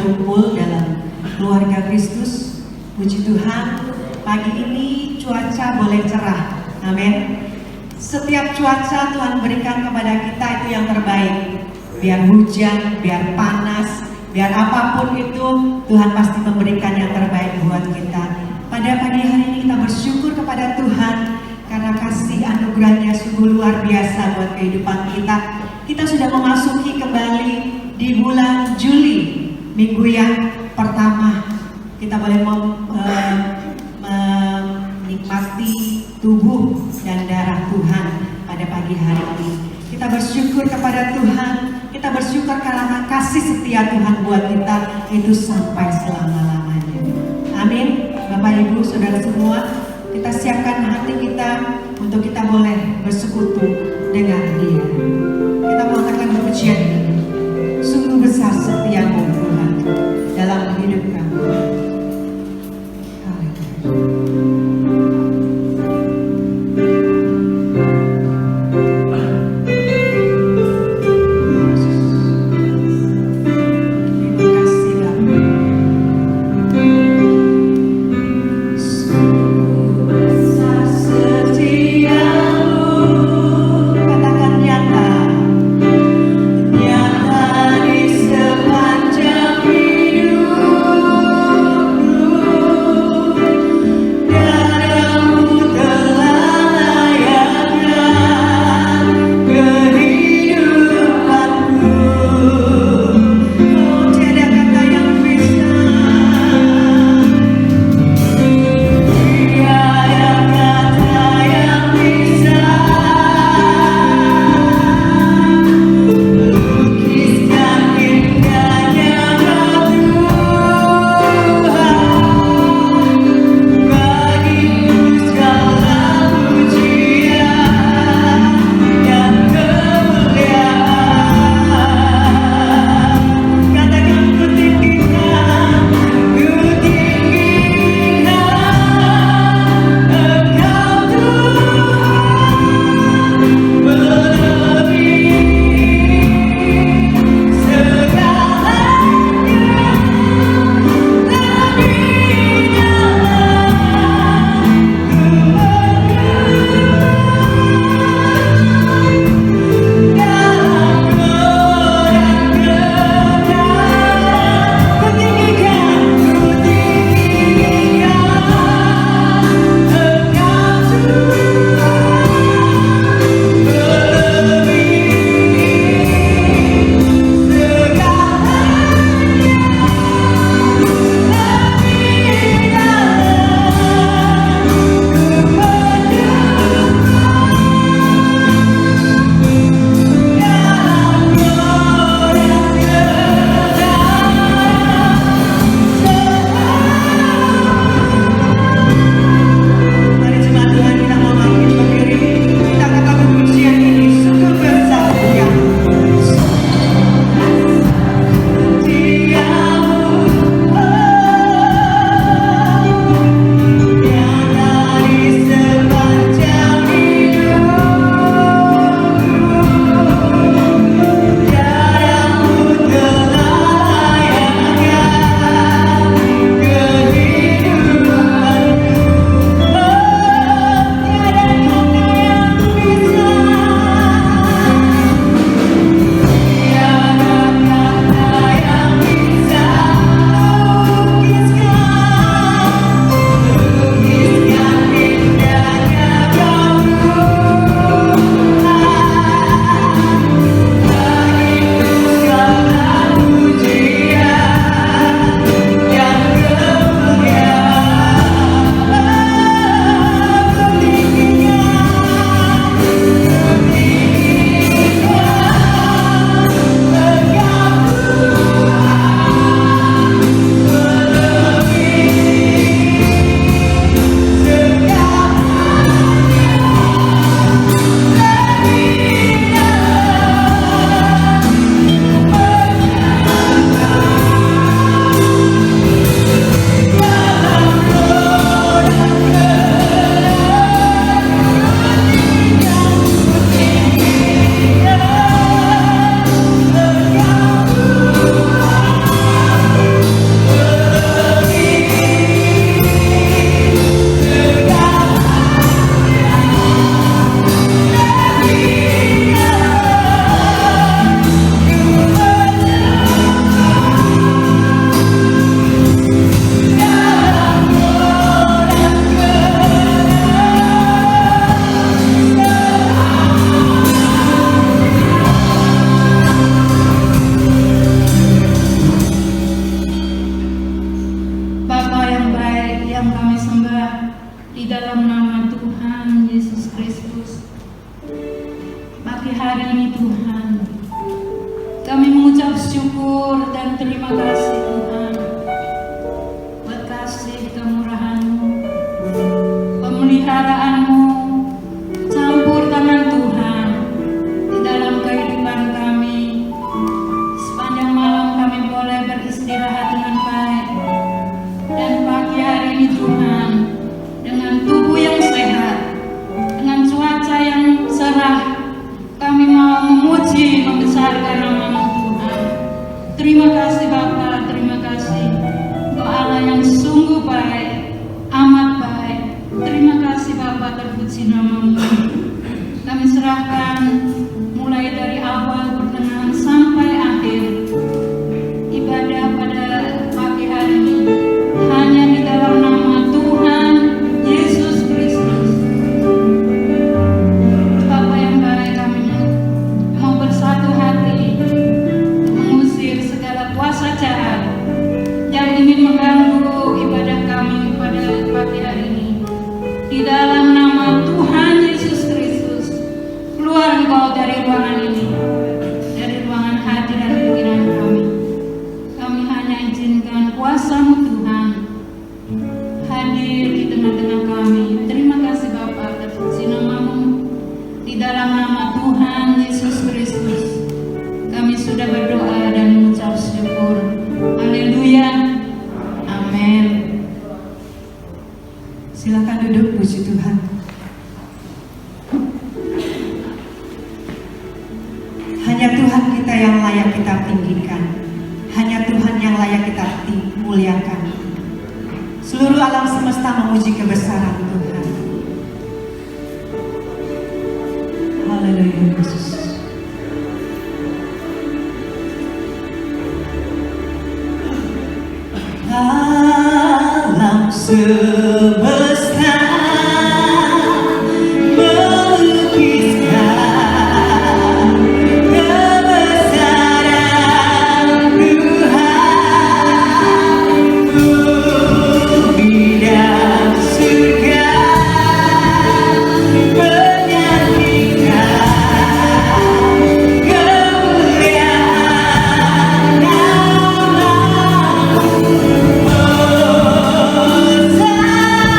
berkumpul dalam keluarga Kristus. Puji Tuhan, pagi ini cuaca boleh cerah. Amin. Setiap cuaca Tuhan berikan kepada kita itu yang terbaik. Biar hujan, biar panas, biar apapun itu, Tuhan pasti memberikan yang terbaik buat kita. Pada pagi hari ini kita bersyukur kepada Tuhan karena kasih anugerahnya sungguh luar biasa buat kehidupan kita. Kita sudah memasuki kembali di bulan Juli, minggu yang pertama. Kita boleh menikmati tubuh dan darah Tuhan pada pagi hari ini. Kita bersyukur kepada Tuhan, kita bersyukur karena kasih setia Tuhan buat kita itu sampai selama-lamanya. Amin. Bapak Ibu Saudara semua, kita siapkan hati kita untuk kita boleh bersekutu dengan Dia. Kita mengatakan pujian ini, sungguh besar setiamu Tuhan dalam hidup kami. Katakan nyata. mengucap syukur dan terima kasih Tuhan buat kasih kemurahan-Mu, pemeliharaanmu, campur tangan Tuhan di dalam kehidupan kami. Sepanjang malam kami boleh beristirahat dengan baik, dan pagi hari ini Tuhan, dengan tubuh yang sehat, dengan cuaca yang cerah, kami mau memuji, membesarkan nama-Mu Tuhan. Terima kasih Bapa, terima kasih Engkau Allah yang sungguh baik, amat baik. Terima kasih Bapa, terpuji nama-Mu. Kami serahkan mulai dari awal pertengahan sampai akhir ibadah pada pagi hari ini hanya di dalam nama Tuhan Yesus Kristus. Bapa yang baik, kami mau bersatu hati mengusir segala kuasa jahat yang ingin mengganggu ibadah kami pada pagi hari ini. Di dalam nama Tuhan Yesus Kristus, keluar Engkau dari ruangan ini, dari ruangan hati dan pikiran kami. Kami hanya izinkan kuasa-Mu Tuhan hadir di tengah-tengah kami. Terima kasih Bapa, terpuji nama-Mu. Di dalam nama Tuhan Yesus Kristus, kami sudah berdoa dan mengucap syukur. Haleluya. Amin. Silakan duduk, puji Tuhan. Hanya Tuhan kita yang layak kita tinggikan. Hanya Tuhan yang layak kita muliakan. Seluruh alam semesta memuji kebesaran Tuhan. Haleluya Yesus. Alam semesta melukiskan kebesaran Tuhan. Bumi dan surga menyanyikan kemuliaan nama-Mu. Hosana.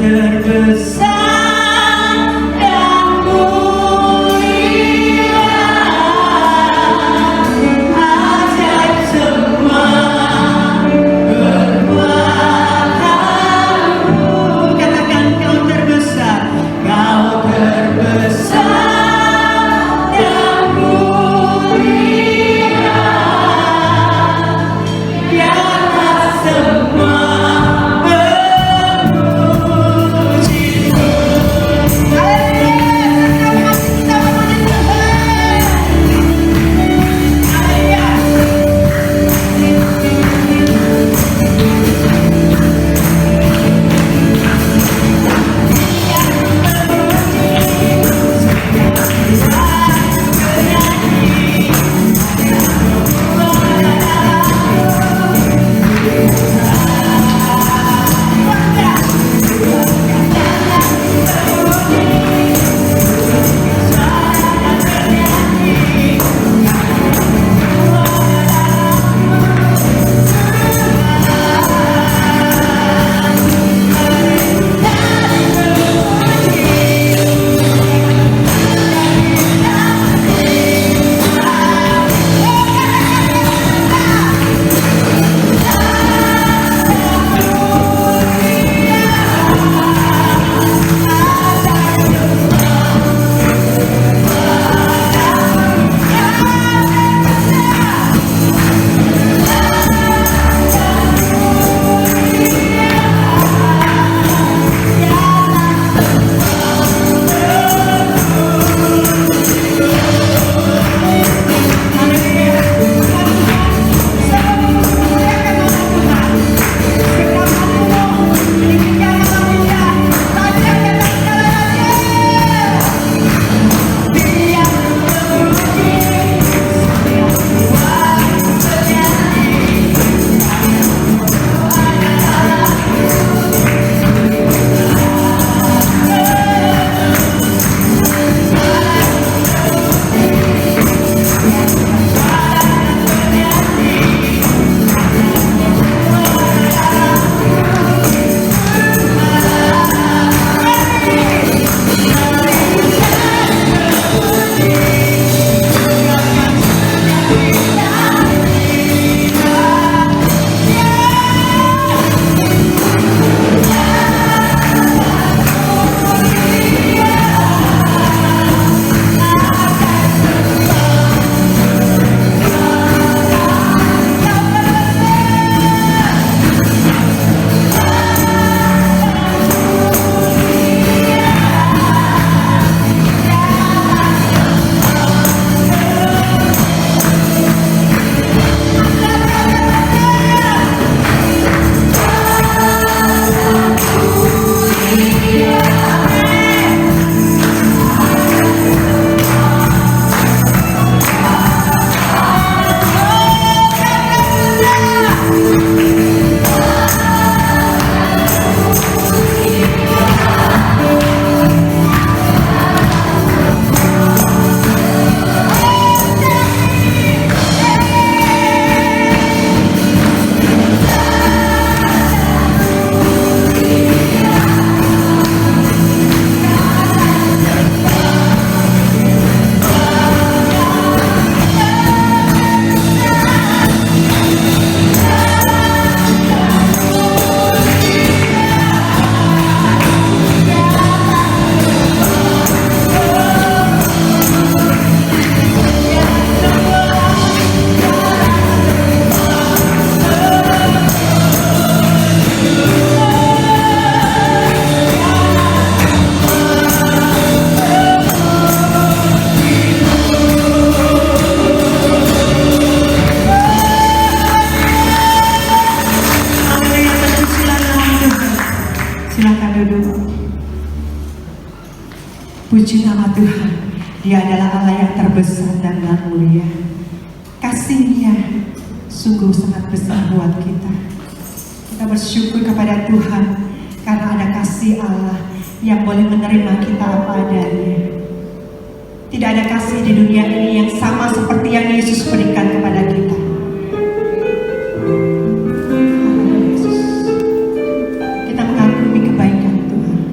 terbesar dan mulia, ajaib semua perbuatanmu. Katakan kau terbesar, kau terbesar dan mulia, di atas semua pemujimu. Haleluya, kita memuji Tuhan. Haleluya. Puji nama Tuhan, Dia adalah Allah yang terbesar dan yang mulia. Kasih-Nya sungguh sangat besar buat kita. Kita bersyukur kepada Tuhan karena ada kasih Allah yang boleh menerima kita apa adanya. Tidak ada kasih di dunia ini yang sama seperti yang Yesus berikan kepada kita. Kita mengagumi kebaikan Tuhan.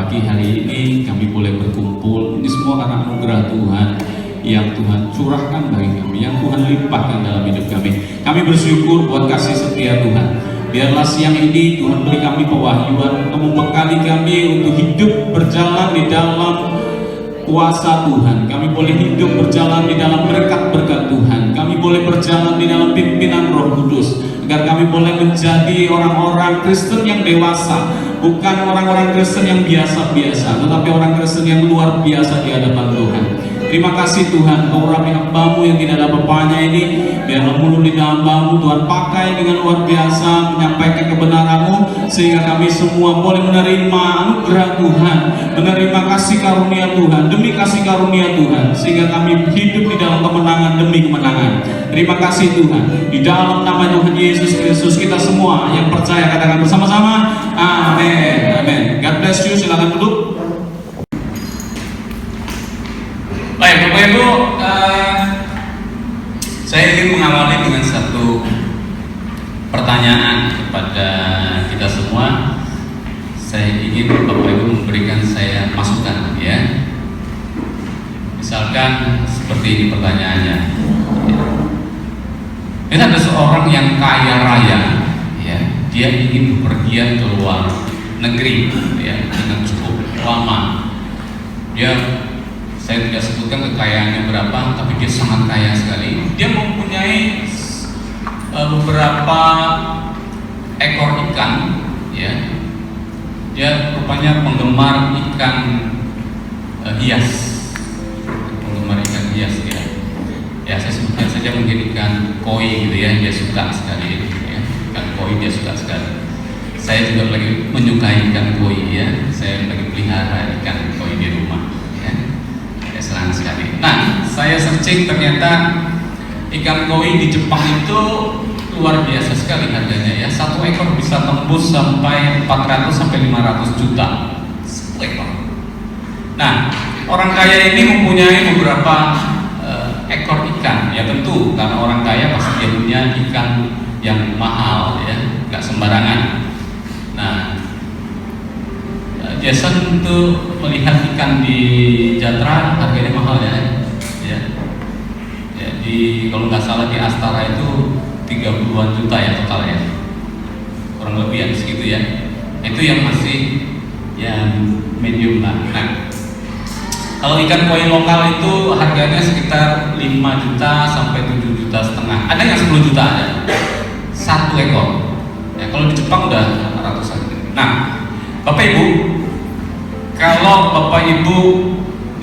pagi hari ini kami boleh berkumpul. Ini semua karena anugerah Tuhan yang Tuhan curahkan bagi kami, yang Tuhan limpahkan dalam hidup kami. Kami bersyukur buat kasih setia Tuhan. Biarlah siang ini Tuhan beri kami pewahyuan untuk membekali kami untuk hidup berjalan di dalam kuasa Tuhan. Kami boleh hidup berjalan di dalam berkat-berkat Tuhan. Kami boleh berjalan di dalam pimpinan Roh Kudus, agar kami boleh menjadi orang-orang Kristen yang dewasa, bukan orang-orang Kristen yang biasa-biasa, tetapi orang Kristen yang luar biasa di hadapan Tuhan. Terima kasih Tuhan, Kau urapi hamba-Mu yang tidak ada apa-apanya ini. Biarlah mulut lidah hamba-Mu Tuhan pakai dengan luar biasa menyampaikan kebenaran-Mu, sehingga kami semua boleh menerima anugerah Tuhan, menerima kasih karunia Tuhan demi kasih karunia Tuhan, sehingga kami hidup di dalam kemenangan demi kemenangan. Terima kasih Tuhan. Di dalam nama Tuhan Yesus Kristus kita semua yang percaya katakan bersama-sama, amin. Amin. God bless you. Silakan duduk. Baik, Bapak Ibu, saya ingin mengawali dengan satu pertanyaan kepada kita semua. Saya ingin Bapak Ibu memberikan saya masukan, ya. Misalkan seperti ini pertanyaannya. Ini ada seorang yang kaya raya, ya. Dia ingin bepergian ke luar negeri, ya, dengan cukup lama. Saya tidak sebutkan kekayaannya berapa, tapi dia sangat kaya sekali. Dia mempunyai beberapa ekor ikan, ya. Dia rupanya penggemar ikan hias, penggemar ikan hias, ya. Ya, saya sebutkan saja mungkin ikan koi, gitu ya. Dia suka sekali, ya. Ikan koi dia suka sekali. Saya juga lagi menyukai ikan koi, ya. Saya lagi pelihara ikan koi di rumah. Senang sekali. Nah, saya searching ternyata ikan koi di Jepang itu luar biasa sekali harganya, ya. Satu ekor bisa tembus sampai 400 sampai 500 juta. Satu ekor. Nah, orang kaya ini mempunyai beberapa ekor ikan. Ya tentu karena orang kaya pasti dia punya ikan yang mahal, ya, nggak sembarangan. Nah, Jason untuk melihat ikan di Jatra harganya mahal, ya. Jadi kalau nggak salah di Astara itu 30-an juta ya total, ya. Kurang lebih ya segitu, ya. Itu yang masih yang medium lah. Nah, kalau ikan koi lokal itu harganya sekitar 5 juta sampai 7 juta setengah. Ada yang 10 juta ada. Satu ekor. Ya, kalau di Jepang udah ratusan. Nah, Bapak Ibu, kalau Bapak Ibu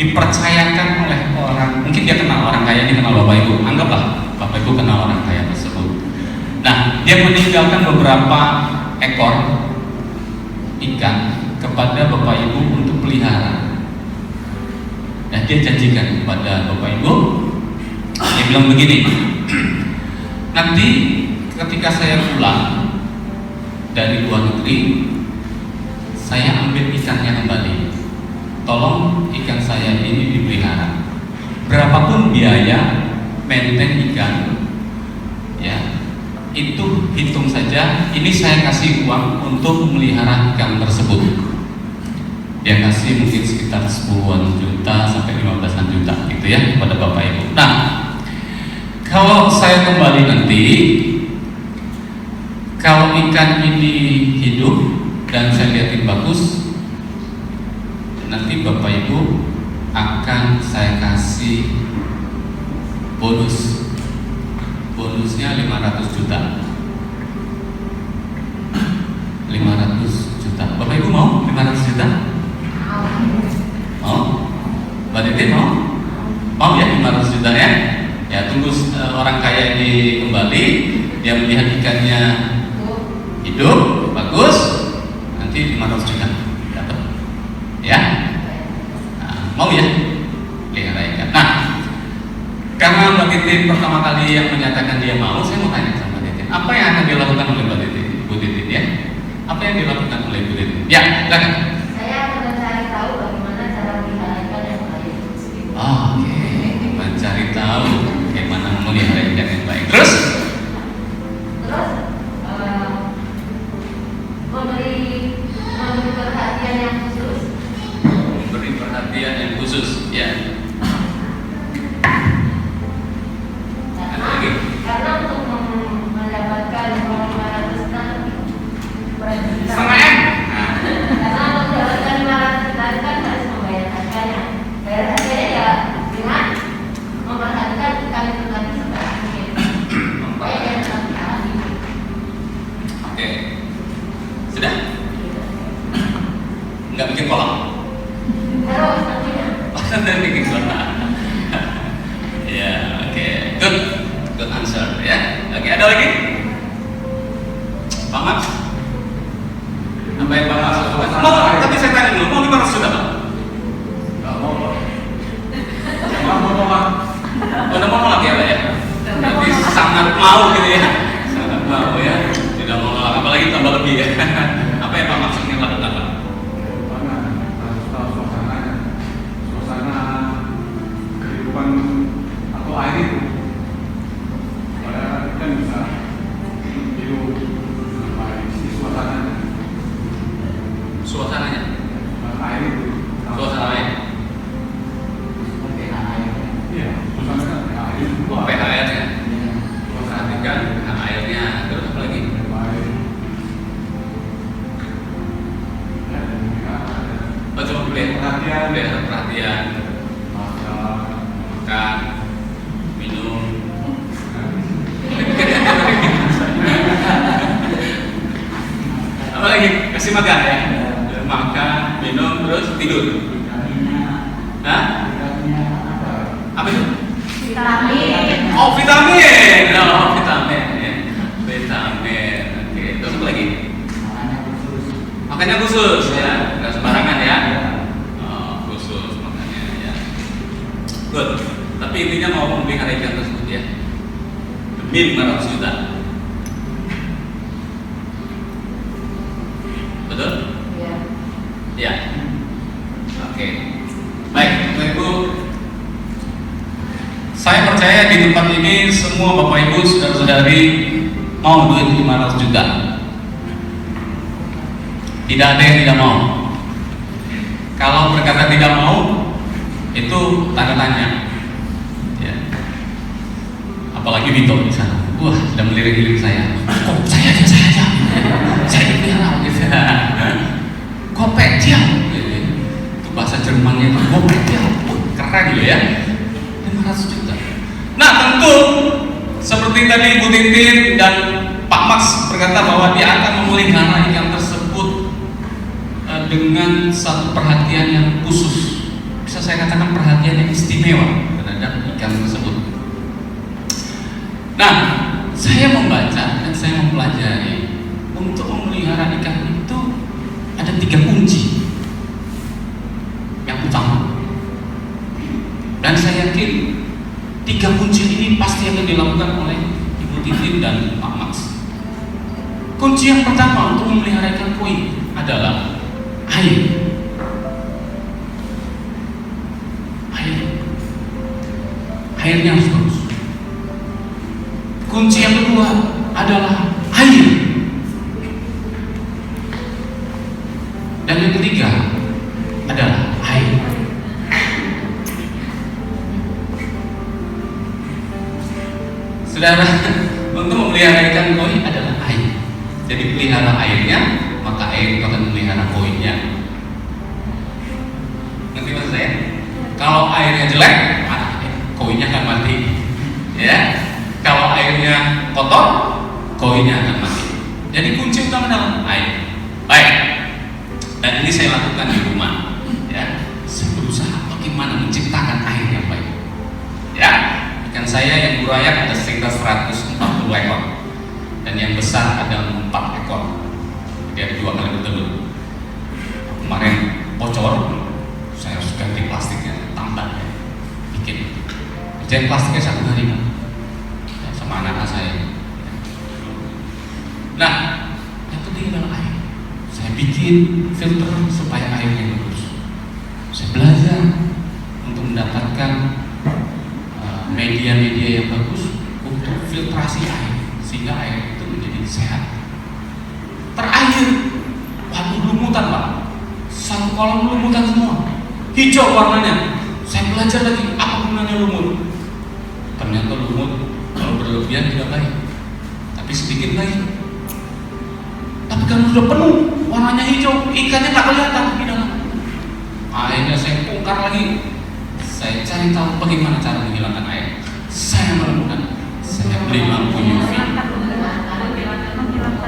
dipercayakan oleh orang, mungkin dia kenal orang kaya ini, kenal Bapak Ibu, anggaplah Bapak Ibu kenal orang kaya tersebut. Nah, dia meninggalkan beberapa ekor ikan kepada Bapak Ibu untuk pelihara. Nah, dia janjikan kepada Bapak Ibu, dia bilang begini, nanti ketika saya pulang dari luar negeri, saya ambil ikannya kembali. Tolong ikan saya ini dipelihara. Berapapun biaya maintain ikan, ya, itu hitung saja. Ini saya kasih uang untuk memelihara ikan tersebut. Dia kasih mungkin sekitar 10-an juta sampai 15-an juta, gitu ya, kepada Bapak Ibu. Nah, kalau saya kembali nanti, kalau ikan ini hidup dan saya lihatin bagus, nanti Bapak Ibu akan saya kasih bonus. Bonusnya 500 juta. 500 juta. Bapak Ibu mau 500 juta? Mau? Mbak Titin mau? Mau ya 500 juta, ya? Ya, tunggu orang kaya ini kembali, dia melihat ikannya hidup, bagus, nanti 500 juta dapat, ya. Nah, mau ya pelihara ikan. Nah, karena Mbak Titin pertama kali yang menyatakan dia mau, saya mau tanya sama Mbak Titin, apa yang akan dilakukan oleh Mbak Titin, Bu Titin, ya? Apa yang dilakukan oleh Bu Titin? Ya, silakan. Saya akan mencari tahu bagaimana cara melihara ikan yang baik. Oke, mencari tahu bagaimana melihara ikan yang baik. Terus memberi perhatian yang khusus perhatian yang khusus ya. Karena untuk mendapatkan 500 juta Setengah M. karena untuk mendapatkan 500 juta kan harus membayar harganya. Bayar harganya ya dengan memperhatikan ikan itu tadi sebanyak mungkin. Supaya dia tetap alami. Oke. Sudah? Nggak bikin kolam? Terus tentunya. Dan bikin kolam. Ya, oke. Good answer ya. Oke, ada lagi? Pak Max? Apa yang Pak Max lakukan? Tapi saya tanya dulu, mau 500 juta Pak? Nggak mau, Pak. Nggak mau, Pak. Udah mau lagi ya Pak ya? Tapi sangat mau gitu ya. Sangat mau ya. Tidak mau nolak, apalagi tambah lebih ya. Apa yang Pak Max ingin lakukan Pak? Karena harus tahu suasana kehidupan atau air itu. Supaya kita bisa hidup baik di suasananya. Suasananya? Air itu. Suasana air? Iya, suasananya air itu. PHR ya? Suasana Perhatikan pH airnya, terus apa lagi? baik. Ya, dan juga ada Oh, coba perhatian, masak. makan, minum. Apa lagi? Kasih makan ya? Makan, minum, terus tidur. Hah? Apa itu? Vitamin. Oh, vitamin. Oh, vitamin ya. Vitamin. Oke, terus apa lagi? Makanya khusus ya, nggak sembarangan ya. Oh, khusus makanya ya. Good. Tapi intinya mau memelihara ikan tersebut ya. Demi 500 juta. Betul? Ya. Ya. Oke. Baik, Bapak Ibu. Saya percaya di tempat ini semua Bapak Ibu saudara-saudari mau duit 500 juta. Tidak ada yang tidak mau. Kalau berkata tidak mau, itu tanda tanya. Ya. Apalagi Vito di sana. Wah, sudah melirik-lirik saya. Kok saya aja. Saya dipelihara gitu. Kopek dia. Itu bahasa Jermannya itu kopek dia. Keren gitu ya. 500 juta. Nah, tentu seperti tadi Ibu Titin dan Pak Max berkata bahwa dia akan memelihara ikan tersebut dengan satu perhatian yang khusus. Bisa saya katakan perhatian yang istimewa terhadap ikan tersebut. Nah, saya membaca dan saya mempelajari untuk memelihara ikan itu ada 3 kunci. Yang utama, dan saya yakin 3 kunci ini pasti akan dilakukan oleh Ibu Titin dan Pak Max. Kunci yang pertama untuk memelihara ikan koi adalah air. Airnya harus bagus. Kunci yang kedua adalah air. Dan yang ketiga adalah air. Saudara, untuk memelihara ikan koi adalah air. Jadi pelihara airnya, maka air itu akan memelihara koinya. Ngerti maksud saya? Kalau airnya jelek, koinya akan mati. Ya. Kalau airnya kotor, koinya akan mati. Jadi kunci utama adalah air. Baik. Dan ini saya lakukan di rumah. Ya. Saya berusaha bagaimana menciptakan air yang baik. Ya. Ikan saya yang burayak ada sekitar 140 ekor. Dan yang besar ada 4 ekor. Jadi 2 kali bertelur. Kemarin bocor, saya harus ganti plastiknya, tambah ya. Bikin. Kerjain plastiknya 1 hari kan? Ya, sama anak-anak saya. Nah, yang penting adalah air. Saya bikin filter supaya airnya bagus. Saya belajar untuk mendapatkan media-media yang bagus untuk filtrasi air sehingga air itu menjadi sehat. Terakhir, waduh lumutan Pak, 1 kolam lumutan semua. hijau warnanya. Saya belajar lagi apa gunanya lumut. Ternyata lumut kalau berlebihan tidak baik, tapi sedikit baik. Tapi kalau sudah penuh warnanya hijau, ikannya tak kelihatan di dalam. Akhirnya saya bongkar lagi. Saya cari tahu bagaimana cara menghilangkan air. Saya menemukan, saya beli lampu UV.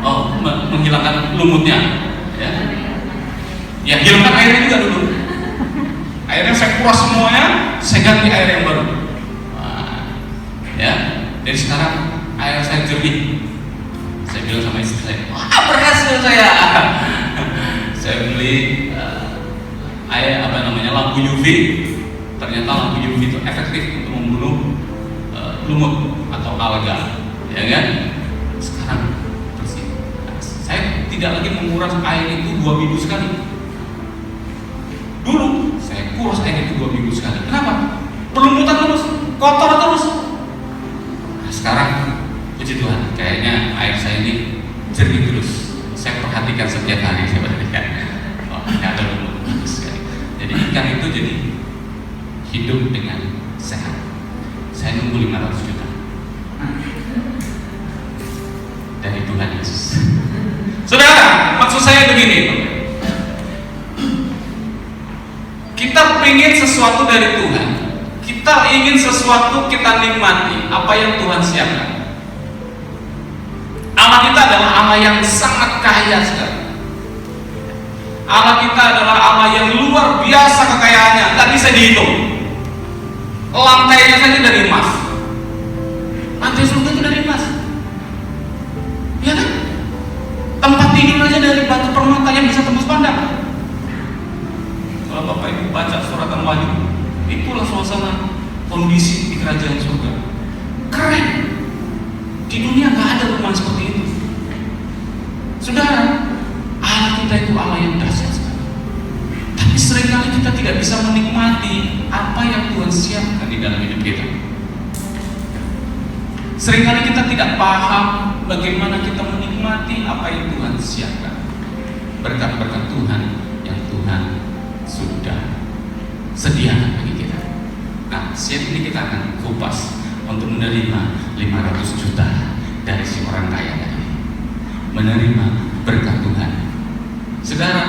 Oh, menghilangkan lumutnya. Ya, ya hilangkan airnya juga dulu. Airnya saya kuras semuanya, saya ganti air yang baru. Nah, ya, jadi sekarang air saya jernih. Saya bilang sama istri saya, wah berhasil saya. Saya beli air lampu UV. Ternyata lampu UV itu efektif untuk membunuh lumut atau alga, ya kan? Sekarang bersih. Saya tidak lagi menguras air itu 2 minggu sekali. Dulu saya kuras air itu 2 minggu sekali. Kenapa? Berlumutan terus, kotor terus. Nah, sekarang puji Tuhan, kayaknya air saya ini jernih terus. Saya perhatikan setiap hari, saya perhatikan. Oh, tidak ada lumut bagus sekali. Jadi ikan itu jadi hidup dengan sehat. Saya nunggu 500 juta dari Tuhan Yesus. Saudara, maksud saya begini, kita ingin sesuatu dari Tuhan, kita ingin sesuatu kita nikmati apa yang Tuhan siapkan. Allah kita adalah Allah yang sangat kaya sekali. Allah kita adalah Allah yang luar biasa kekayaannya, tak bisa dihitung. Lantainya saja dari emas. Lantai surga itu dari emas, ya kan? Tempat tidur aja dari batu permata yang bisa tembus pandang. Kalau Bapak Ibu baca suratan Wahyu, itulah suasana kondisi di kerajaan surga. Keren. Di dunia nggak ada rumah seperti itu. Saudara, Allah kita itu Allah yang dahsyat sekali. Tapi seringkali kita tidak bisa menikmati apa yang Tuhan siapkan di dalam hidup kita. Seringkali kita tidak paham bagaimana kita menikmati apa yang Tuhan siapkan. Berkat-berkat Tuhan yang Tuhan sudah sediakan bagi kita. Nah, siang ini kita akan kupas untuk menerima 500 juta dari si orang kaya tadi. Menerima berkat Tuhan. Saudara,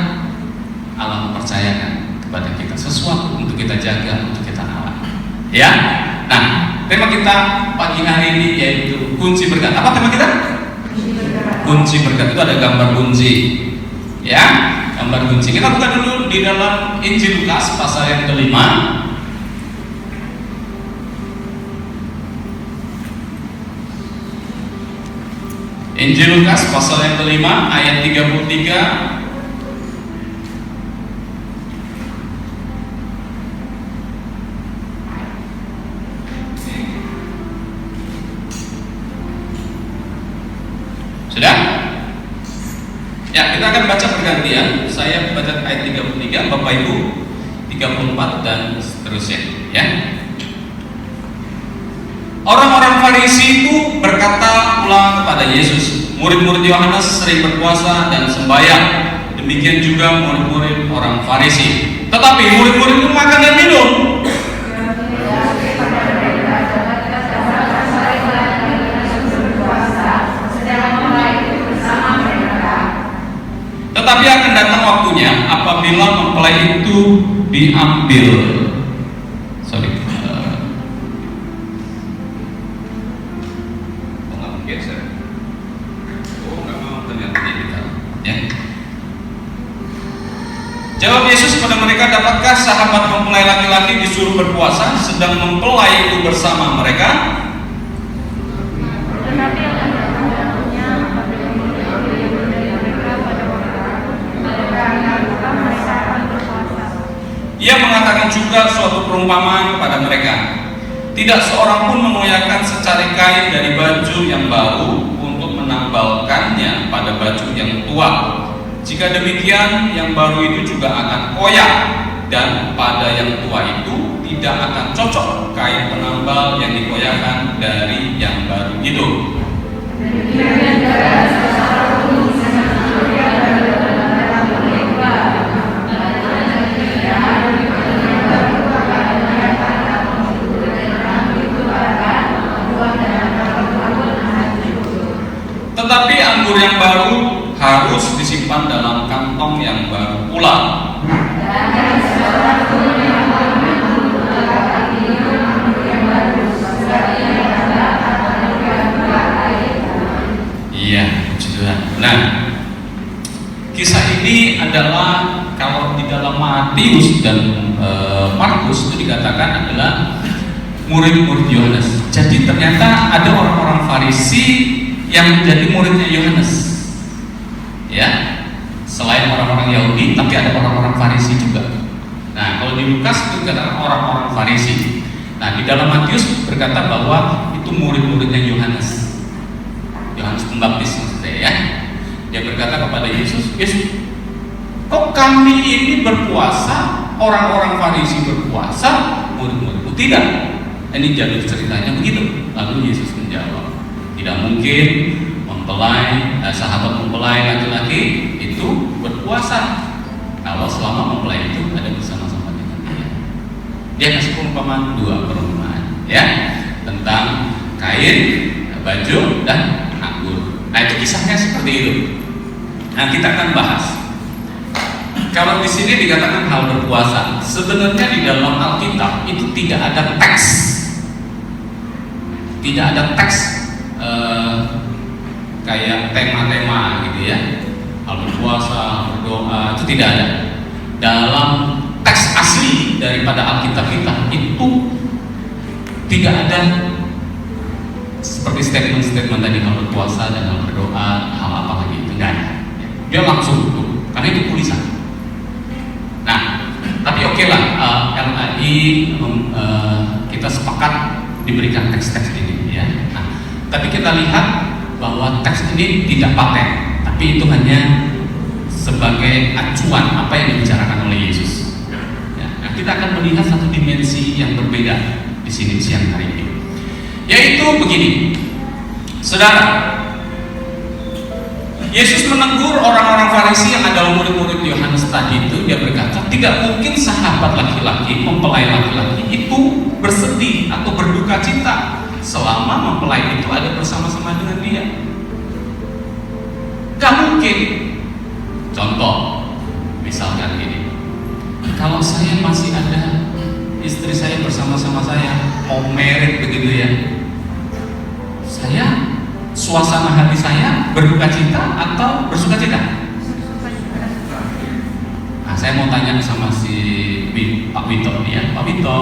Allah mempercayakan kepada kita sesuatu untuk kita jaga, untuk kita rawat. Ya. Nah, tema kita pagi hari ini yaitu kunci berkat. Apa tema kita? Kunci berkat. Itu ada gambar kunci. Ya, gambar kunci. Kita buka dulu di dalam Injil Lukas pasal yang ke-5. Injil Lukas pasal yang ke-5 ayat 33. Sudah? Ya, kita akan baca bergantian. Saya baca ayat 33, Bapak Ibu 34 dan seterusnya, ya. Orang-orang Farisi itu berkata pula kepada Yesus, murid-murid Yohanes sering berpuasa dan sembahyang, demikian juga murid-murid orang Farisi. Tetapi murid-murid itu makan dan minum. Tetapi akan datang waktunya apabila mempelai itu diambil. Jawab Yesus kepada mereka, dapatkah sahabat mempelai laki-laki disuruh berpuasa sedang mempelai itu bersama mereka? Ia mengatakan juga suatu perumpamaan kepada mereka. Tidak seorang pun mengoyakkan secari kain dari baju yang baru untuk menambalkannya pada baju yang tua. Jika demikian, yang baru itu juga akan koyak, dan pada yang tua itu tidak akan cocok kain penambal yang dikoyakkan dari yang baru itu. Matius dan Markus itu dikatakan adalah murid-murid Yohanes. Jadi ternyata ada orang-orang Farisi yang menjadi muridnya Yohanes, ya, selain orang-orang Yahudi, tapi ada orang-orang Farisi juga. Nah, kalau di Lukas itu dikatakan orang-orang Farisi. Nah, di dalam Matius berkata bahwa itu murid-muridnya Yohanes, Yohanes Pembaptis maksudnya, ya. Dia berkata kepada Yesus, Yesus, kok kami ini berpuasa, orang-orang Farisi berpuasa, murid-muridmu tidak? Ini jalur ceritanya begitu. Lalu Yesus menjawab, tidak mungkin sahabat mempelai laki-laki itu berpuasa kalau selama mempelai itu ada bersama-sama dengan dia. Dia kasih perumpamaan, 2 perumpamaan, ya, tentang kain, baju, dan anggur. Nah, itu kisahnya seperti itu. Nah, kita akan bahas. Kalau di sini dikatakan hal berpuasa, sebenarnya di dalam Alkitab itu tidak ada teks, kayak tema-tema gitu ya. Hal berpuasa, berdoa, itu tidak ada. Dalam teks asli daripada Alkitab kita itu tidak ada seperti statement-statement tadi hal berpuasa dan hal berdoa, hal apa lagi, itu enggak ada. Dia langsung tuh, karena itu tulisan. Nah, tapi oke lah, LAI kita sepakat diberikan teks-teks ini, ya. Nah, tapi kita lihat bahwa teks ini tidak paten, tapi itu hanya sebagai acuan apa yang dibicarakan oleh Yesus. Ya, nah, kita akan melihat satu dimensi yang berbeda di sini siang hari ini, yaitu begini, saudara. Yesus menegur orang-orang Farisi yang adalah murid-murid Yohanes tadi itu. Dia berkata, tidak mungkin sahabat laki-laki, mempelai laki-laki itu bersedih atau berduka cita selama mempelai itu ada bersama-sama dengan dia. Gak mungkin. Contoh, misalkan gini, kalau saya masih ada istri saya bersama-sama saya, mau married begitu ya, saya suasana hati saya berduka cita atau bersuka cita? Nah, saya mau tanya sama si Pak Wito ya, Pak Wito,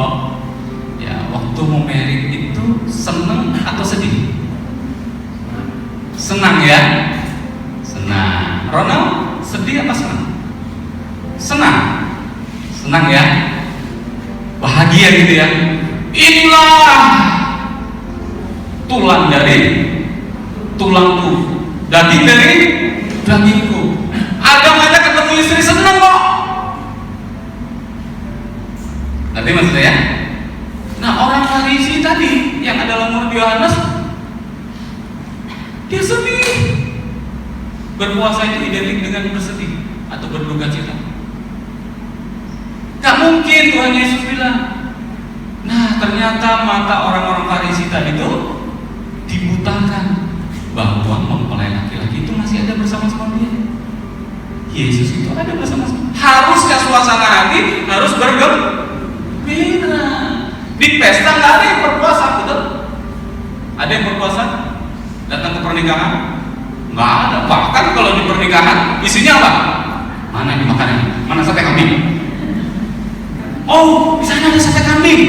ya waktu mau married itu seneng atau sedih? Senang ya, senang. Ronald sedih apa senang? Senang, senang ya, bahagia gitu ya. Inilah tulang dari tulangku, daging dari dagingku. Adam aja ketemu istri seneng kok. Nanti maksudnya ya. Nah, orang Farisi tadi yang adalah murid Yohanes, dia sedih. Berpuasa itu identik dengan bersedih atau berduka cita. Gak mungkin Tuhan Yesus bilang. Nah, ternyata mata orang-orang Farisi tadi itu dibutakan bahwa mempelai laki-laki itu masih ada bersama-sama dia. Yesus itu ada bersama-sama. Haruskah suasana hati harus bergembira? Di pesta nggak ada yang berpuasa, betul? Ada yang berpuasa datang ke pernikahan? Nggak ada. Bahkan kalau di pernikahan isinya apa? Mana ini makanan? Mana sate kambing? Oh, di sana ada sate kambing.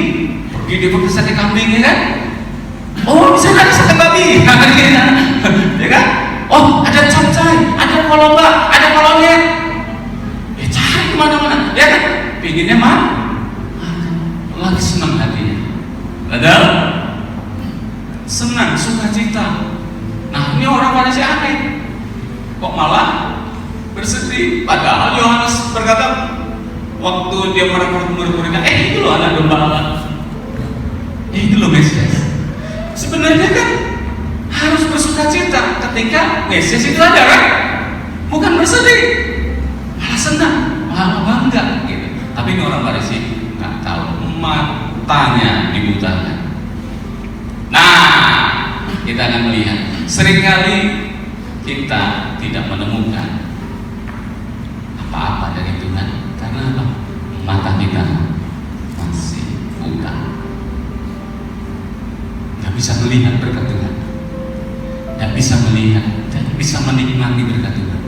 Pergi dia pakai sate kambing, ya kan? Oh, di sana ada sate babi, ya kan? Oh, ada capcay, ada kolomba, ada kolonnya. Cari kemana-mana, ya kan? Pinginnya mana? Lagi senang hatinya. Padahal senang, sukacita. Nah, ini orang Farisi aneh. Kok malah bersedih? Padahal Yohanes berkata waktu dia merekrut murid-muridnya, itu loh anak domba Allah. Itu loh Mesias. Sebenarnya kan harus bersuka cita ketika Mesias itu ada kan? Bukan bersedih, malah senang, malah bangga gitu. Tapi ini orang Farisi nggak tahu, matanya dibutakan. Nah, kita akan melihat seringkali kita tidak menemukan apa-apa dari Tuhan karena apa? Mata kita masih buta. Bisa melihat berkat Tuhan, dan bisa melihat dan bisa menikmati berkat Tuhan.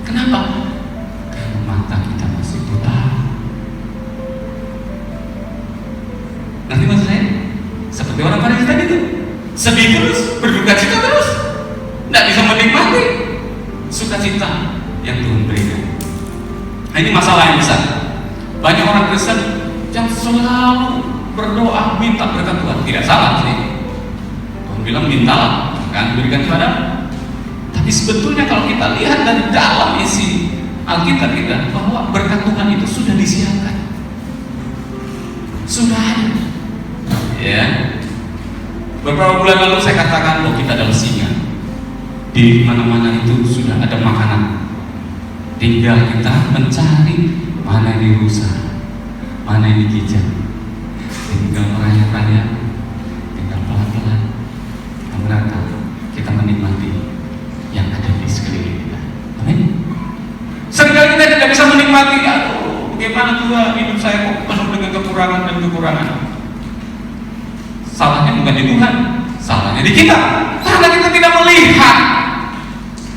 Kenapa? Karena mata kita masih buta. sedih terus, berduka cita terus, tidak bisa menikmati sukacita yang Tuhan berikan. Nah, ini masalah yang besar. Banyak orang Kristen yang selalu berdoa minta berkat Tuhan. Tidak salah sih, Tuhan bilang mintalah akan berikan kepada. Tapi sebetulnya kalau kita lihat dari dalam isi Alkitab kita, bahwa berkat Tuhan itu sudah disiapkan, sudah ada. Ya, beberapa bulan lalu saya katakan bahwa kita adalah singa. Di mana-mana itu sudah ada makanan. Tinggal kita mencari mana yang rusak, mana yang dikijak. Tinggal merayap-rayap, tinggal pelan-pelan kita menatap, kita menikmati yang ada di sekeliling kita. Amin. Seringkali kita tidak bisa menikmati, aduh, bagaimana Tuhan, hidup saya kok penuh dengan kekurangan dan kekurangan. Salahnya bukan di Tuhan, salahnya di kita, karena kita tidak melihat.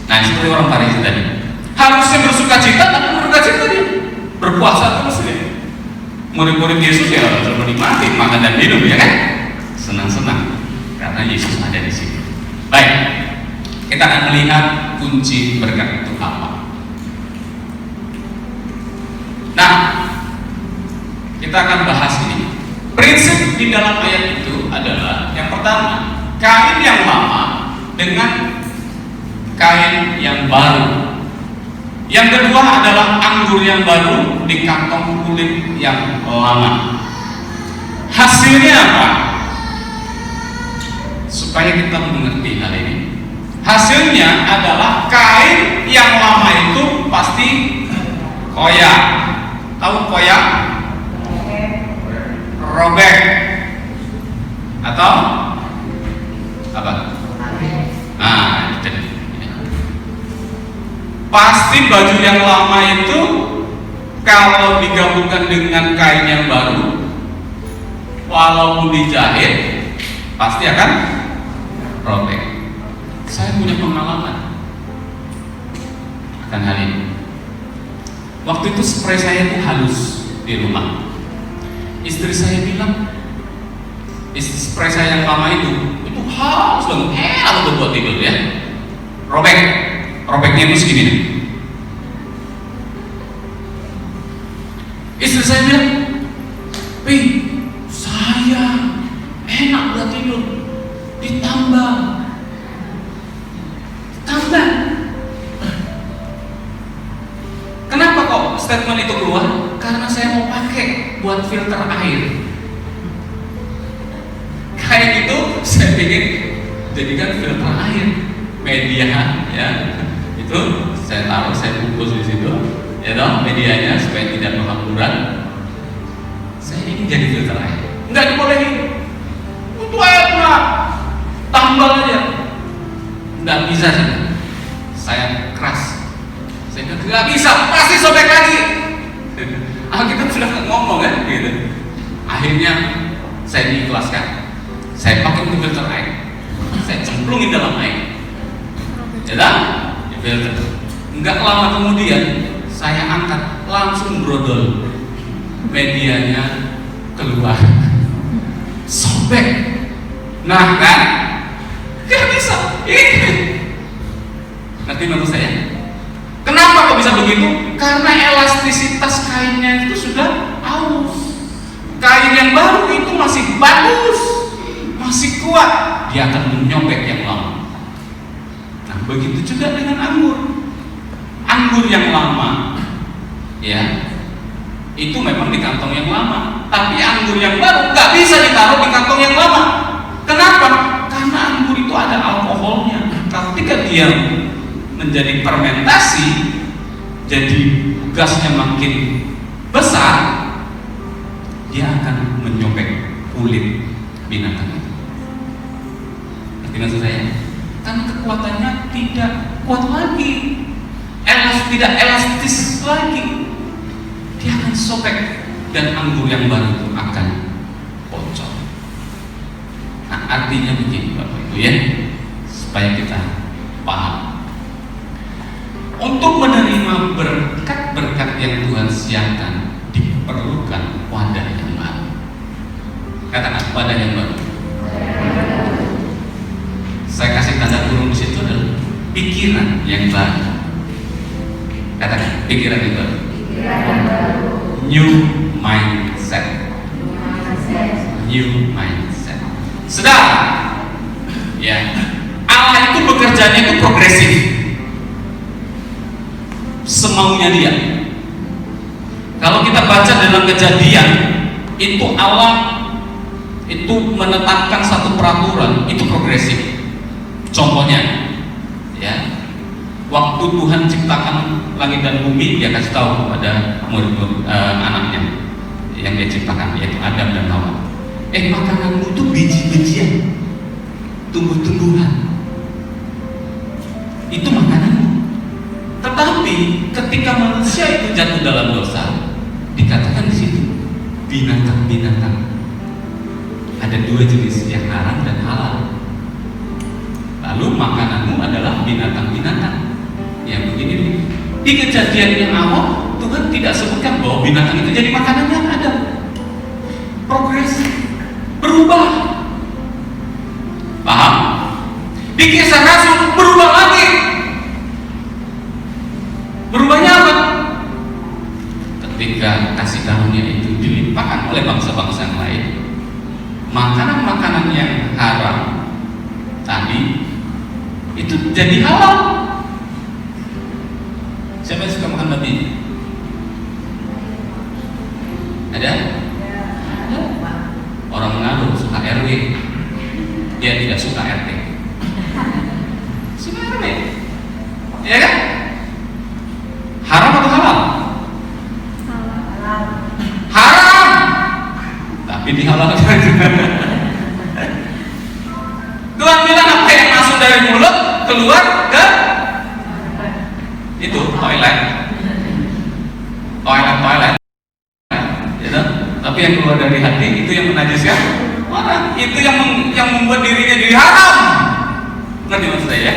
Nah, seperti orang Farisi tadi, harusnya bersuka cita, tapi berduka cita dia, berpuasa terus dia. Murid-murid Yesus ya harus menikmati makan dan minum, ya kan? Senang-senang, karena Yesus ada di sini. Baik, kita akan melihat kunci berkat itu apa. Nah, kita akan bahas ini. Prinsip di dalam ayat itu adalah yang pertama, kain yang lama dengan kain yang baru. Yang kedua adalah anggur yang baru di kantong kulit yang lama. Hasilnya apa? Supaya kita mengerti hal ini, hasilnya adalah kain yang lama itu pasti koyak. Tahu koyak? Robek atau apa? Nah, itu. Pasti baju yang lama itu kalau digabungkan dengan kain yang baru, walaupun dijahit, pasti akan robek. Saya punya pengalaman akan hal ini. Waktu itu spray saya itu halus di rumah. Istri saya bilang, spray saya yang lama itu halus banget, enak untuk buat tidur ya. Robeknya itu segini nih. Istri saya bilang, saya enak buat tidur, ditambah. Kenapa kok statement itu keluar? Karena saya mau pakai buat filter air. Kayak gitu saya ingin jadikan filter air, media ya. Itu saya taruh, saya bungkus di situ, ya dong, medianya supaya tidak berhamburan. Saya ingin jadi filter air. Enggak dibolehin. Untuk air mah tambal aja. Enggak bisa sih. Saya keras. Saya nggak bisa, pasti sobek lagi. Kita sudah ngomong kan, gitu. Akhirnya saya diikhlaskan. Saya pakai untuk filter air. Saya cemplungin dalam air. Ya kan? Di filter. Enggak lama kemudian saya angkat, langsung brodol. Medianya keluar. Sobek. Nah kan? Gak bisa. Ini. Ngerti maksud saya? Kenapa kok bisa begitu? Karena elastisitas kainnya itu sudah aus. Kain yang baru itu masih bagus, masih kuat, dia akan menyobek yang lama. Nah, begitu juga dengan anggur. Anggur yang lama, ya, itu memang di kantong yang lama. Tapi anggur yang baru nggak bisa ditaruh di kantong yang lama. Kenapa? Karena anggur itu ada alkoholnya. Ketika dia menjadi fermentasi, jadi gasnya makin besar, dia akan menyobek kulit binatang itu. Ngerti maksud saya? Karena kekuatannya tidak kuat lagi, tidak elastis lagi, dia akan sobek dan anggur yang baru itu akan bocor. Nah, artinya begini Bapak Ibu ya, supaya kita paham. Untuk menerima berkat-berkat yang Tuhan siapkan, diperlukan wadah yang baru. Katakan wadah yang baru. pikiran yang baru. Katakan, pikiran yang baru. New mindset. New mindset. Saudara, ya, Allah itu bekerjanya itu progresif, semaunya Dia. Kalau kita baca dalam Kejadian, itu Allah itu menetapkan satu peraturan, itu progresif. Contohnya, ya, waktu Tuhan ciptakan langit dan bumi, Dia kasih tahu kepada anaknya yang Dia ciptakan, yaitu Adam dan Hawa. Makananmu itu biji-bijian, tumbuh-tumbuhan, itu makananmu. Tetapi ketika manusia itu jatuh dalam dosa, dikatakan di situ binatang-binatang. Ada dua jenis, yang haram dan halal. Lalu makananmu adalah binatang-binatang yang begini. Di Kejadian yang awal, Tuhan tidak sebutkan bahwa binatang itu jadi makanannya. Ada progresif, berubah. Paham? Di Kisah Rasul berubah lagi. Berubahnya apa? Ketika kasih karunia itu dilimpahkan oleh bangsa-bangsa yang lain, makanan-makanan yang haram tadi itu jadi halal. Siapa yang suka makan babi? Ada? Orang Manado suka RW, dia tidak suka RT. Suka RW, ya kan? Haram atau halal? Haram, tapi dihalalkan. Tuhan bilang apa yang masuk dari mulut keluar ke itu toilet, gitu. Tapi yang keluar dari hati itu yang menajiskan orang, itu yang membuat dirinya jadi haram. Ngerti maksud saya ya?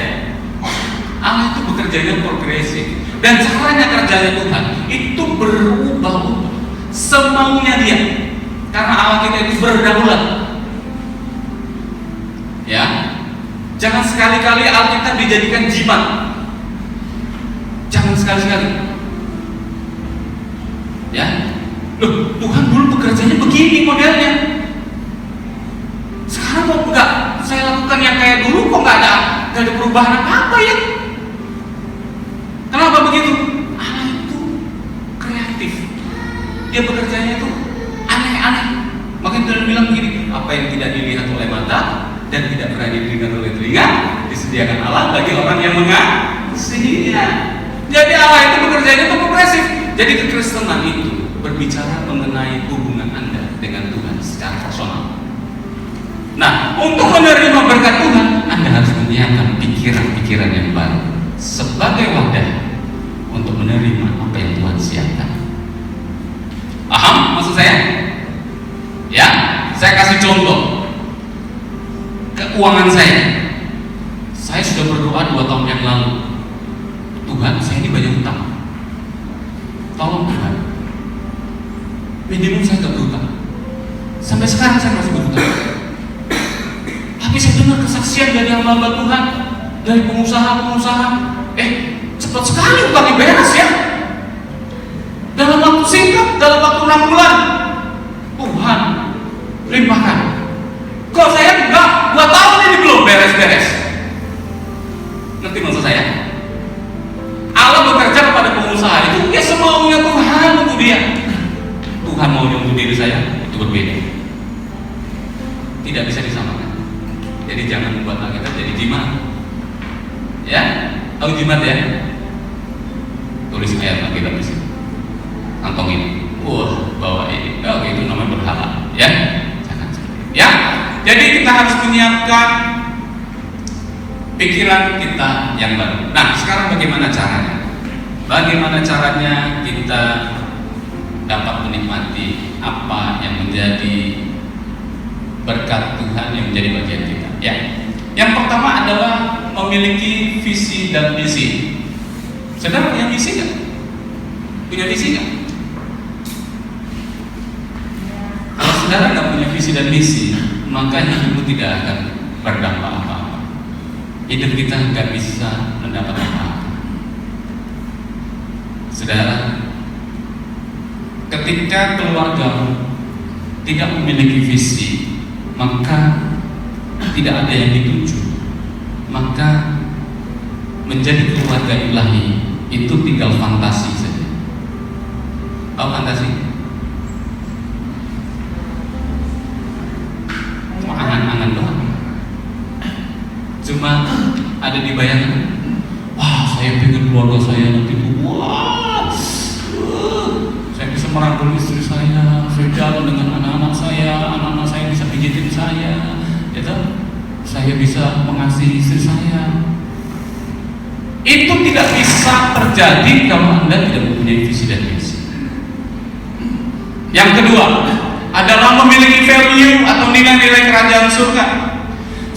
Allah itu bekerjanya progresif, dan caranya kerjanya Tuhan itu berubah-ubah semaunya Dia, karena Allah kita itu berdaulat. Ya, jangan sekali-kali Alkitab dijadikan jimat. Jangan sekali-kali. Ya, loh, Tuhan dulu bekerjanya begini modelnya. Sekarang kok enggak saya lakukan yang kayak dulu, kok enggak ada perubahan apa ya? Kenapa begitu? Allah itu kreatif. Dia bekerjanya itu aneh-aneh. Makanya Tuhan bilang begini, apa yang tidak dilihat oleh mata dan tidak pernah didengar oleh telinga, disediakan Allah bagi orang yang mengasihinya. Jadi Allah itu bekerjanya itu progresif. Jadi kekristenan itu berbicara mengenai hubungan Anda dengan Tuhan secara personal. Nah, untuk menerima berkat Tuhan, Anda harus menyiapkan pikiran-pikiran yang baru sebagai wadah untuk menerima apa yang Tuhan siapkan. Paham maksud saya? Ya, saya kasih contoh. Keuangan saya sudah berdoa 2 tahun yang lalu. Tuhan, saya ini banyak utang. Tolong Tuhan. Minimum saya gak berutang. Sampai sekarang saya masih berutang. Tapi saya dengar kesaksian dari hamba Tuhan, dari pengusaha-pengusaha, cepat sekali utangnya beres ya. Dalam waktu singkat, dalam waktu 6 bulan, Tuhan limpahkan. Kok saya enggak, 2 tahun ini belum beres-beres. Ngerti maksud saya? Allah bekerja kepada pengusaha itu, ya semaunya Tuhan untuk dia. Tuhan maunya untuk diri saya, itu berbeda. Tidak bisa disamakan. Jadi jangan membuat Alkitab jadi jimat. Ya, tahu jimat ya? Tulis ayat Alkitab di sini. Kantongin. Bawa ini. Itu namanya berhala. Ya, jangan seperti itu. Ya, jadi kita harus menyiapkan pikiran kita yang baru. Nah, sekarang bagaimana caranya? Bagaimana caranya kita dapat menikmati apa yang menjadi berkat Tuhan yang menjadi bagian kita? Ya, yang pertama adalah memiliki visi dan misi. Saudara punya visi nggak? Punya visi nggak? Kalau saudara nggak punya visi dan misi, maka hidup tidak akan berdampak apa-apa. Hidup kita nggak bisa mendapat apa. Saudara, ketika keluargamu tidak memiliki visi, maka tidak ada yang dituju, maka menjadi keluarga ilahi itu tinggal fantasi saja. Tahu fantasi? Cuma angan-angan doang. Cuma ada di bayangan. Wah, saya pengen keluarga saya nanti wah, saya bisa merangkul istri saya jalan dengan anak-anak saya bisa pijitin saya, gitu. Saya bisa mengasihi istri saya. Itu tidak bisa terjadi kalau Anda tidak mempunyai visi dan misi. Yang kedua adalah memiliki value atau nilai-nilai kerajaan surga.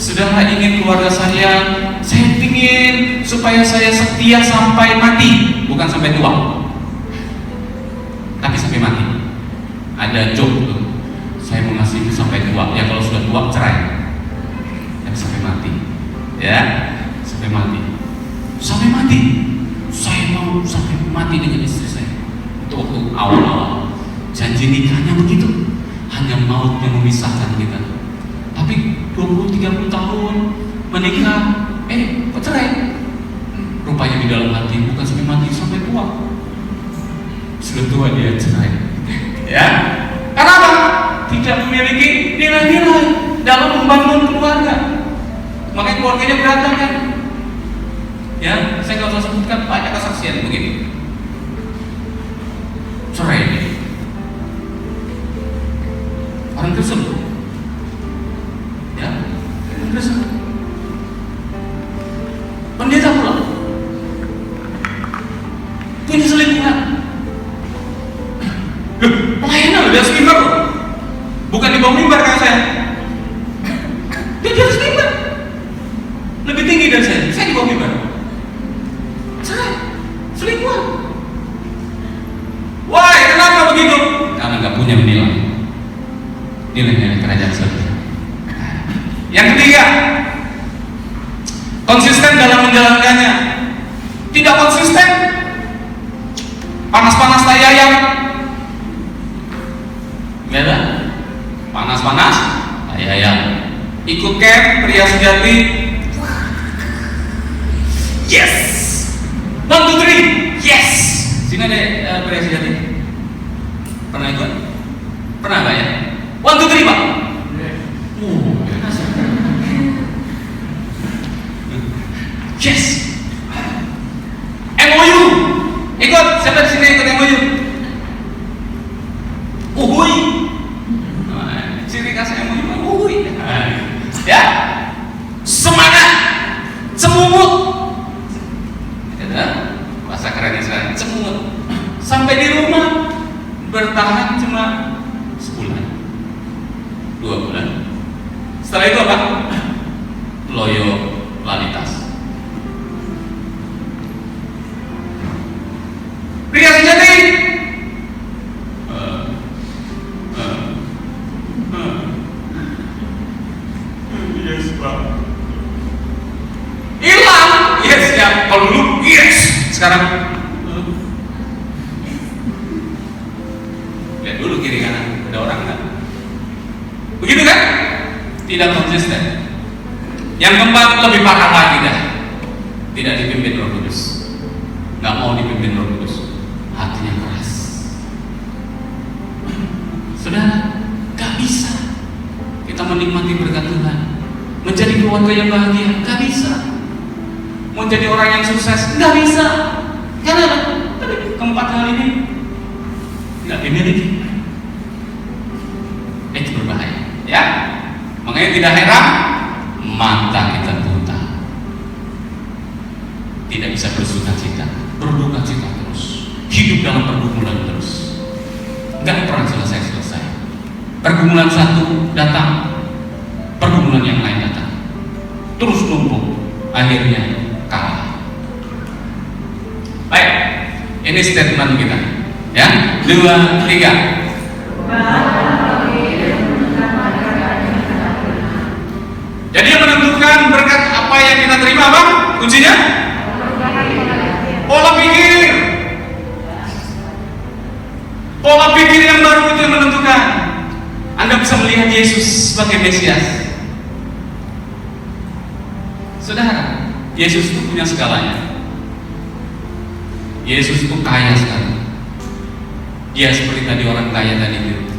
Saudara ingin keluarga saya ingin supaya saya setia sampai mati, bukan sampai tua, tapi sampai mati. Ada joke tuh, saya mengasihi sampai tua. Ya kalau sudah tua cerai, tapi sampai mati, ya sampai mati. Sampai mati, saya mau sampai mati dengan istri saya. Itu waktu awal-awal janji nikahnya begitu, hanya maut yang memisahkan kita. Tapi 20-30 tahun menikah, kok cerai? Rupanya di dalam hati bukan sampai mati, sampai tua. Sudah tua dia cerai. Ya, karena apa? Tidak memiliki nilai-nilai dalam membangun keluarga. Makanya keluarganya berantakan. Ya, saya nggak usah sebutkan banyak kesaksian begini. Cerai. Orang Kristen, ya, orang Kristen. Pendeta pula punya selingkuhan. Pelayanan di atas mimbar loh, bukan di bawah mimbar kayak saya. Dia di atas mimbar, lebih tinggi dari saya di bawah mimbar. Cerai, selingkuhan. Wah, kenapa begitu? Karena nggak punya nilai kerajaan surga. Yang ketiga, konsisten dalam menjalankannya. Tidak konsisten, panas-panas tai ayam. Gimana? Panas-panas tai ayam. Ikut camp pria sejati. Yes. 1, 2, 3. Yes. Sini ada pria sejati. Pernah ikut? Pernah nggak ya? 1, 2, 3 Pak. Yes. MOU. Ikut. Siapa di sini ikut MOU? Uhuy. Ciri khas MOU uhuy. Ya. Semangat. Cemungut. Ya, bahasa kerennya sekarang cemungut. Sampai di rumah bertahan cuma sebulan, 2 bulan. Setelah itu apa? Loyalitas. Pria sejati. Yes Pak. Hilang. Yes ya. Kalau dulu yes. Sekarang lihat dulu kiri kanan ada orang nggak? Begitu kan? Tidak konsisten. Yang keempat lebih parah lagi dah. Tidak dipimpin Roh Kudus. Nggak mau dipimpin Roh Kudus. Hatinya keras. Saudara, gak bisa kita menikmati berkat Tuhan, menjadi keluarga yang bahagia, gak bisa. Mau jadi orang yang sukses, gak bisa. Karena keempat hal ini gak dimiliki. Itu berbahaya, ya. Makanya tidak heran mata kita buta, tidak bisa bersuka cita, berduka cita terus, hidup dalam pergumulan terus, nggak pernah selesai. Pergumulan satu datang, pergumulan yang lain datang, terus numpuk, akhirnya kalah. Baik, ini statement kita, ya. 2, 3. Jadi yang menentukan berkat apa yang kita terima apa? Kuncinya? Pola pikir. Pola pikir yang baru itu yang menentukan. Anda bisa melihat Yesus sebagai Mesias. Saudara, Yesus itu punya segalanya. Yesus itu kaya sekali. Dia seperti tadi orang kaya tadi itu.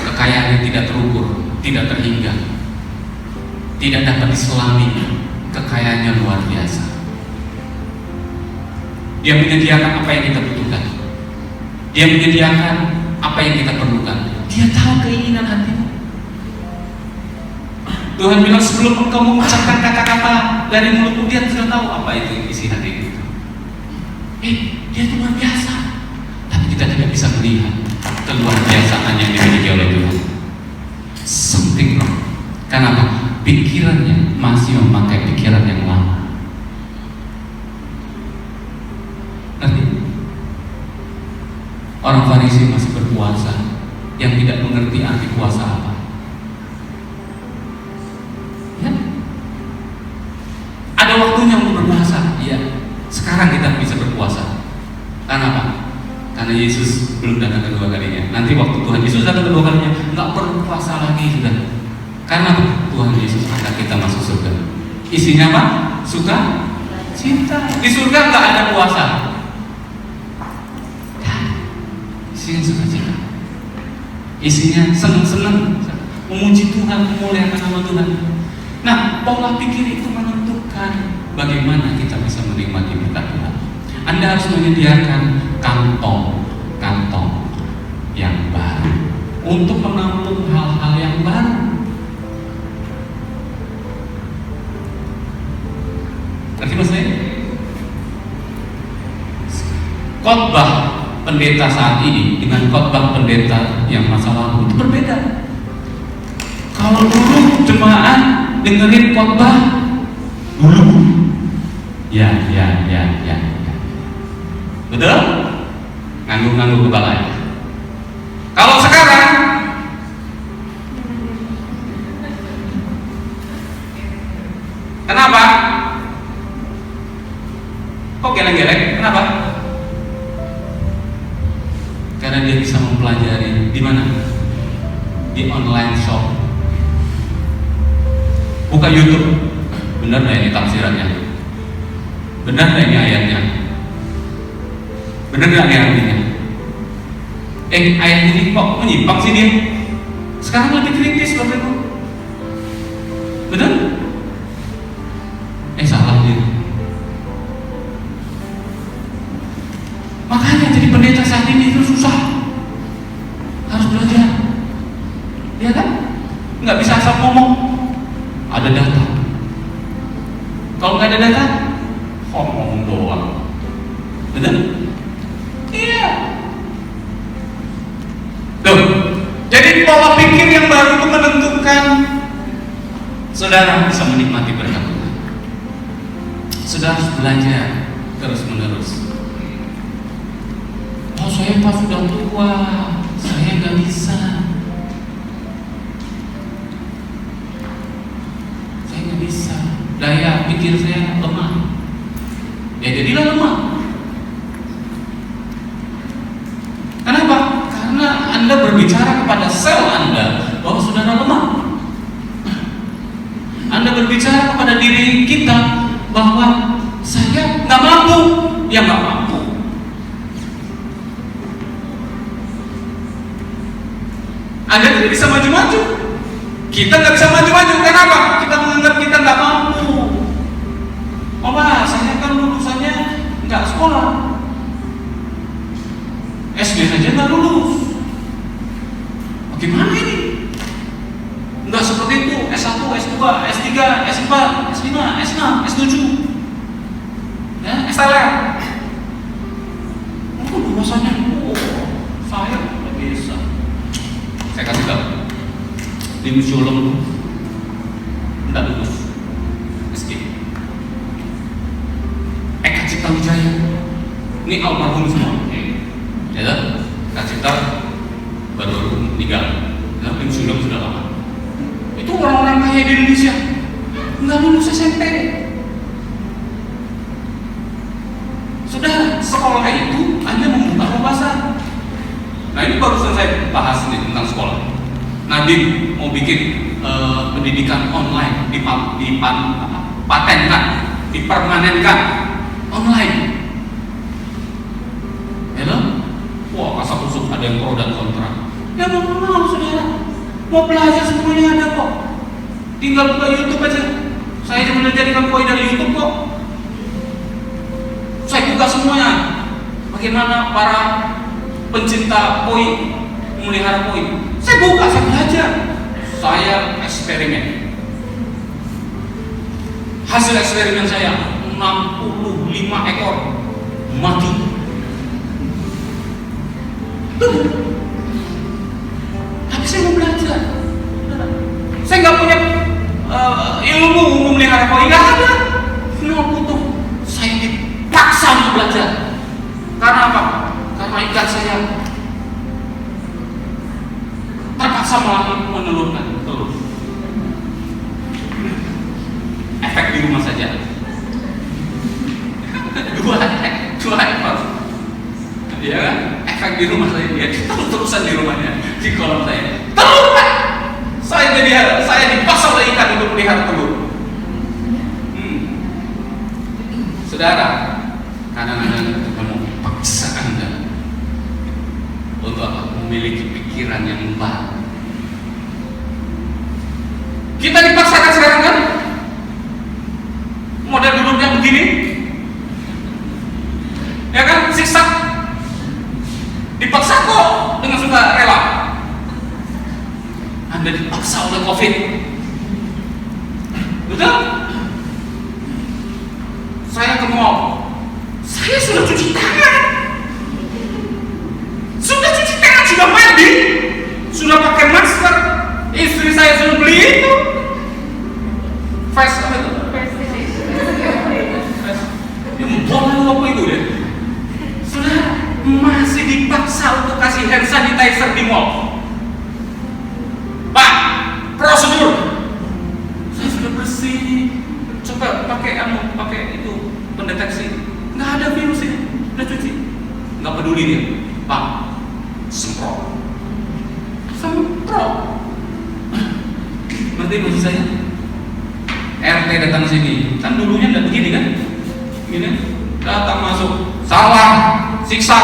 Kekayaannya tidak terukur, tidak terhingga, tidak dapat diselami. Kekayaannya luar biasa. Dia menyediakan apa yang kita butuhkan. Dia menyediakan apa yang kita perlukan. Dia tahu keinginan hatimu. Tuhan bilang sebelum engkau mengucapkan kata-kata dari mulutmu, dia sudah tahu apa itu isi hati itu. Dia itu luar biasa. Tapi kita tidak bisa melihat keluar biasaan yang dimiliki oleh Tuhan. Something wrong. Kenapa? Pikirannya masih memakai pikiran yang lama. Nanti orang Farisi masih berpuasa, yang tidak mengerti arti puasa apa. Ya? Ada waktunya untuk berpuasa. Iya. Sekarang kita bisa berpuasa. Karena apa? Karena Yesus belum datang kedua kalinya. Nanti waktu Tuhan Yesus datang kedua kalinya, nggak perlu puasa lagi sudah. Karena apa? Tuhan Yesus angkat kita masuk surga. Isinya apa? Suka, cinta. Di surga nggak ada puasa. Isinya suka cinta. Isinya senang-senang, memuji Tuhan, memuliakan nama Tuhan. Nah, pola pikir itu menentukan bagaimana kita bisa menikmati berkat Tuhan. Anda harus menyediakan kantong yang baru untuk menampung hal-hal yang baru. Ngerti maksudnya? Khotbah pendeta saat ini dengan khotbah pendeta yang masa lalu itu berbeda. Kalau dulu jemaat dengerin khotbah dulu, ya. Betul? Ngangguk-ngangguk kepala. Kalau sekarang kenapa? Kok geleng-geleng? Kenapa? Karena dia bisa mempelajari di mana? Di online shop. Buka YouTube. Benar nggak ini tafsirannya? Benar nggak ini ayatnya? Benar nggak ini artinya? Ayat ini kok menyimpang sih dia? Sekarang lebih kritis Bapak Ibu. Betul? Salah dia. Makanya jadi pendeta saat ini itu susah. Harus belajar. Ya kan? Nggak bisa asal ngomong. Ada data. Kalau nggak ada data, ngomong doang. Betul? Iya. Tuh. Jadi pola pikir yang baru itu menentukan saudara bisa menikmati berkat Tuhan. Saudara harus belajar terus menerus. Oh, saya pas sudah tua, saya nggak bisa. Saya nggak bisa. Daya pikir saya lemah. Ya jadilah lemah. Kenapa? Karena Anda berbicara kepada sel Anda bahwa saudara lemah. Anda berbicara kepada diri kita bahwa saya nggak mampu. Ya nggak mampu. Anda tidak bisa maju-maju. Kita nggak bisa maju-maju. Kenapa? Kita menganggap kita nggak mampu. Oh Pak, saya kan lulusannya nggak sekolah. SD saja nggak lulus. Bagaimana ini? Nggak seperti itu. S1, S2, S3, S4, S5, S6, S7, ya, S3. Oh, lulusannya, saya nggak bisa. Saya kasih tahu di museum tidak lulus skip. Eka Cipta Wijaya ini almarhum semua ya, Eka Cipta baru meninggal, di museum sudah lama. Itu orang-orang kaya di Indonesia nggak lulus SMP. sekolah itu hanya membuka pembahasan. Nah ini barusan saya bahas nih tentang sekolah. Nadiem mau bikin pendidikan online dipatenkan, dipermanenkan online. Ya loh? Wah, kasar kusuk ada yang pro dan kontra. Ya mau saudara, mau belajar semuanya ada kok. Tinggal buka YouTube aja. Saya cuma menjadikan koi dari YouTube kok. Saya buka semuanya. Bagaimana para pencinta koi memelihara koi? Saya buka, saya belajar. Saya eksperimen. Hasil eksperimen saya 65 ekor mati. Tuh. Tapi saya mau belajar. Saya nggak punya ilmu memelihara koi, nggak ada. Nggak butuh. Saya dipaksa untuk belajar. Karena apa? Karena ikan saya terpaksa menelurkan telur. Efek di rumah saja. dua ekor. Iya kan? Efek di rumah saya, dia terus-terusan di rumahnya, di kolam saya. Telur Pak! Saya dipaksa oleh ikan untuk melihat telur. Saudara, kadang-kadang kita mau paksa Anda untuk apa? Memiliki pikiran yang baru. Kita dipaksakan sekarang kan? Model duduknya begini, ya kan? Siksa, dipaksa kok dengan suka rela. Anda dipaksa oleh COVID, betul? Saya ke mall, saya sudah cuci tangan, sudah mandi, sudah pakai masker. Istri saya sudah beli itu face apa itu? Ya bola apa itu deh? Sudah masih dipaksa untuk kasih hand sanitizer di mall. Pak, prosedur. Saya sudah bersih. Coba pakai itu pendeteksi. Nggak ada virus ini. Udah cuci. Nggak peduli dia. Pak, semprot. Ngerti maksud saya? RT datang sini, kan dulunya nggak begini kan? Gini, datang masuk, salah, siksa.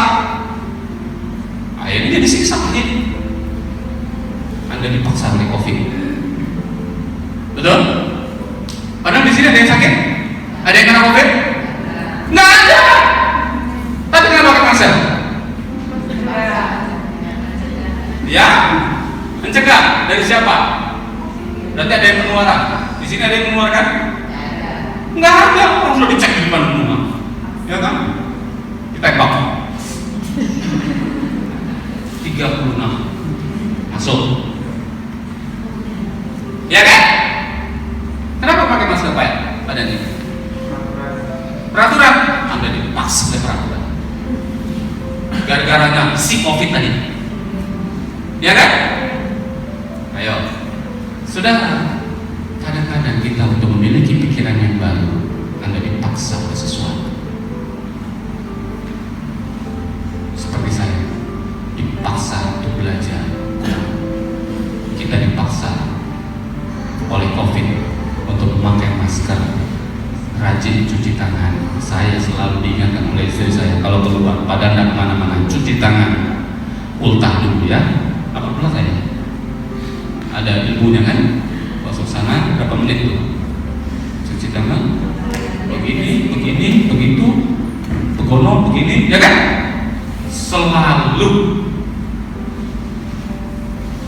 Akhirnya jadi siksa begini. Anda dipaksa oleh COVID. Betul? Padahal di sini ada yang sakit? Ada yang kena COVID? Nggak ada. Tapi kenapa pakai masker? Ya, mencegah dari siapa? Berarti ada yang menularkan. Di sini ada yang menularkan? Nggak ada. Orang sudah dicek di depan rumah, ya kan? Ditembak. 36 masuk. Ya kan? Kenapa pakai masker Pak? Badannya? Peraturan. Anda dipaksa oleh peraturan. Gara-garanya si COVID tadi. Ya kan? Ayo, saudara, kadang-kadang kita untuk memiliki pikiran yang baru, Anda dipaksa oleh sesuatu. Seperti saya, dipaksa untuk belajar. Kita dipaksa oleh COVID untuk memakai masker, rajin cuci tangan. Saya selalu diingatkan oleh istri saya, kalau keluar pada Anda kemana-mana, cuci tangan, ultah dulu ya. Apa pula saya? Ada ilmunya kan? Masuk sana berapa menit tuh? Cuci tangan, begini, begitu, begono, begini, ya kan? Selalu.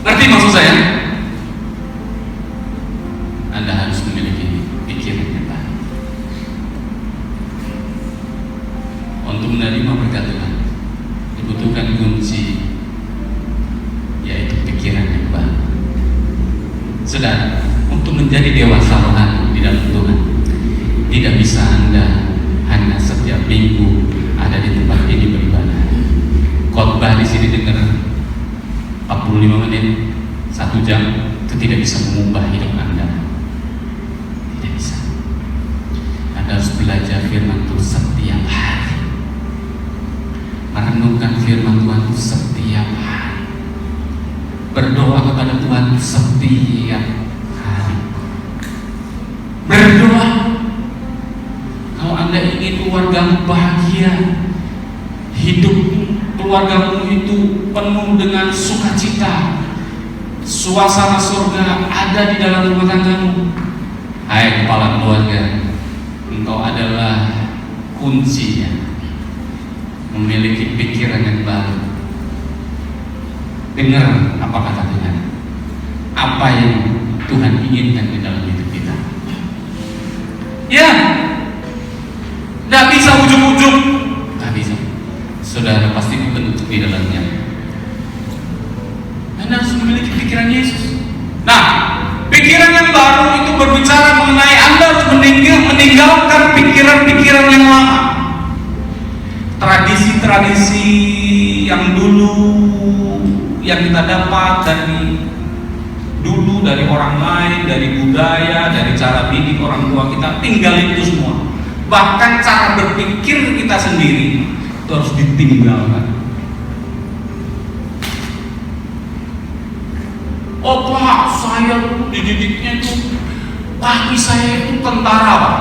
Ngerti maksud saya? Anda harus memiliki pikiran yang baik untuk menerima berkat Tuhan. Dibutuhkan kunci, yaitu pikiran yang baru. Saudara, untuk menjadi dewasa rohani di dalam Tuhan, tidak bisa Anda hanya setiap minggu ada di tempat ini beribadah. Khotbah di sini dengar 45 menit, 1 jam, itu tidak bisa mengubah hidup Anda. Tidak bisa. Anda harus belajar firman Tuhan setiap hari. merenungkan firman Tuhan setiap hari, berdoa kepada Tuhan setiap hari. Berdoa. Kalau Anda ingin keluargamu bahagia, hidup keluargamu itu penuh dengan sukacita, suasana surga ada di dalam rumah tanggamu. Hai kepala keluarga, engkau adalah kuncinya memiliki pikiran yang baru. Dengar apa kata Tuhan, apa yang Tuhan inginkan di dalam hidup kita. Ya, tidak bisa ujuk-ujuk, tidak bisa. Saudara pasti dibentuk di dalamnya. Anda harus memiliki pikiran Yesus. Nah, pikiran yang baru itu berbicara mengenai Anda harus meninggalkan pikiran-pikiran yang lama. Tradisi-tradisi yang dulu yang kita dapat dari dulu, dari orang lain, dari budaya, dari cara didik orang tua kita, tinggalin itu semua. Bahkan cara berpikir kita sendiri itu harus ditinggalkan. Oh Pak, saya dididiknya itu bagi saya itu tentara Pak.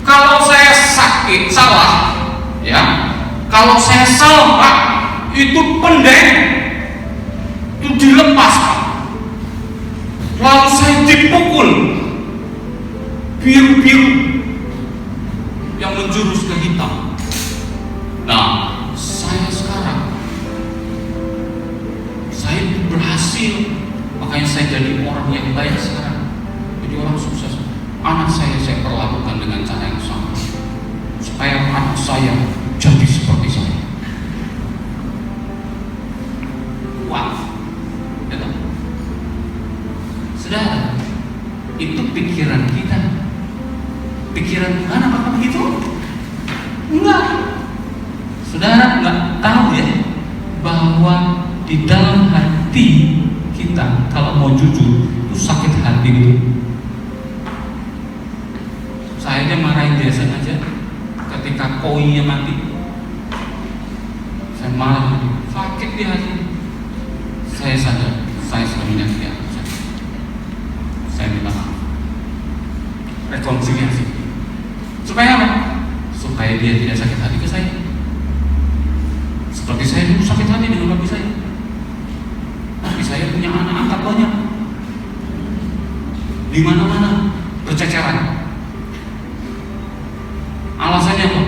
Kalau saya sakit salah, ya, kalau saya salah Pak, itu pendek itu dilepas Pak. Lalu saya dipukul biru-biru yang menjurus ke hitam. Nah, saya sekarang saya berhasil, makanya saya jadi orang yang baik sekarang, jadi orang sukses. Anak saya perlakukan dengan cara yang sama supaya anak saya jadi seperti saya. Wah, ya, saudara, itu pikiran kita. Pikiran Tuhan apakah begitu? Enggak. Saudara enggak tahu ya bahwa di dalam hati kita kalau mau jujur itu sakit hati gitu. Saya aja marahin biasa aja ketika koinnya mati. Saya marah, sakit di hati. Saya sadar saya sudah menyakiti anak saya. Saya minta maaf. Rekonsiliasi. Supaya apa? Supaya dia tidak sakit hati ke saya. Seperti saya dulu sakit hati dengan babi saya. Babi saya punya anak angkat banyak, di mana-mana berceceran. Alasannya apa?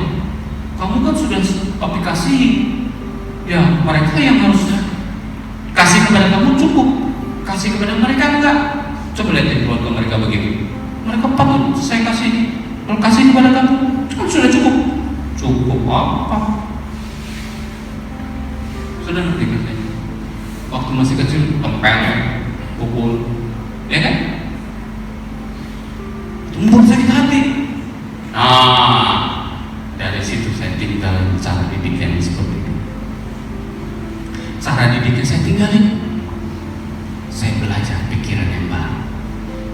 Kamu kan sudah papi kasih, ya mereka yang harus kasih kepada kamu cukup, kasih kepada mereka enggak. Coba lihat keluarga mereka begitu. Mereka patut saya kasih, kalau kasih kepada kamu kan sudah cukup. Cukup apa? Sudah ngerti kan? Waktu masih kecil tempel, pukul, ya kan? Membuat sakit hati. Nah, dari situ saya tinggalin cara didik yang seperti itu. Cara didiknya saya tinggalin. Saya belajar pikiran yang baru,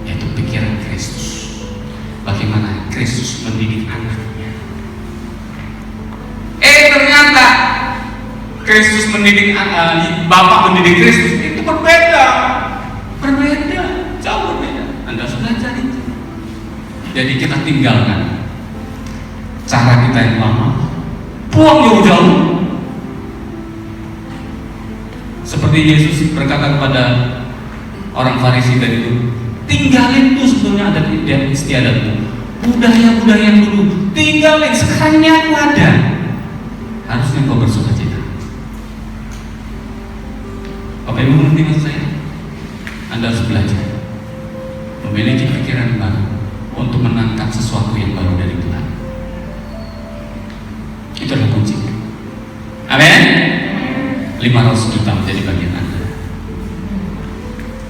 yaitu pikiran Kristus. Bagaimana Kristus mendidik anaknya. Ternyata Kristus mendidik Bapak mendidik Kristus itu berbeda, jauh berbeda. Anda sudah belajar itu. Jadi kita tinggalkan cara kita yang lama, buang jauh-jauh. Seperti Yesus berkata kepada orang Farisi tadi itu, tinggalin tuh sebetulnya adat istiadatmu, budaya-budaya yang dulu, tinggalin. Sekarang ini aku ada. Harusnya kau bersukacita. Bapak Ibu mengerti maksud saya? Anda harus belajar memiliki pikiran baru untuk menangkap sesuatu yang baru dari Tuhan. Itu adalah kunci. Amin. 500 juta menjadi bagian Anda.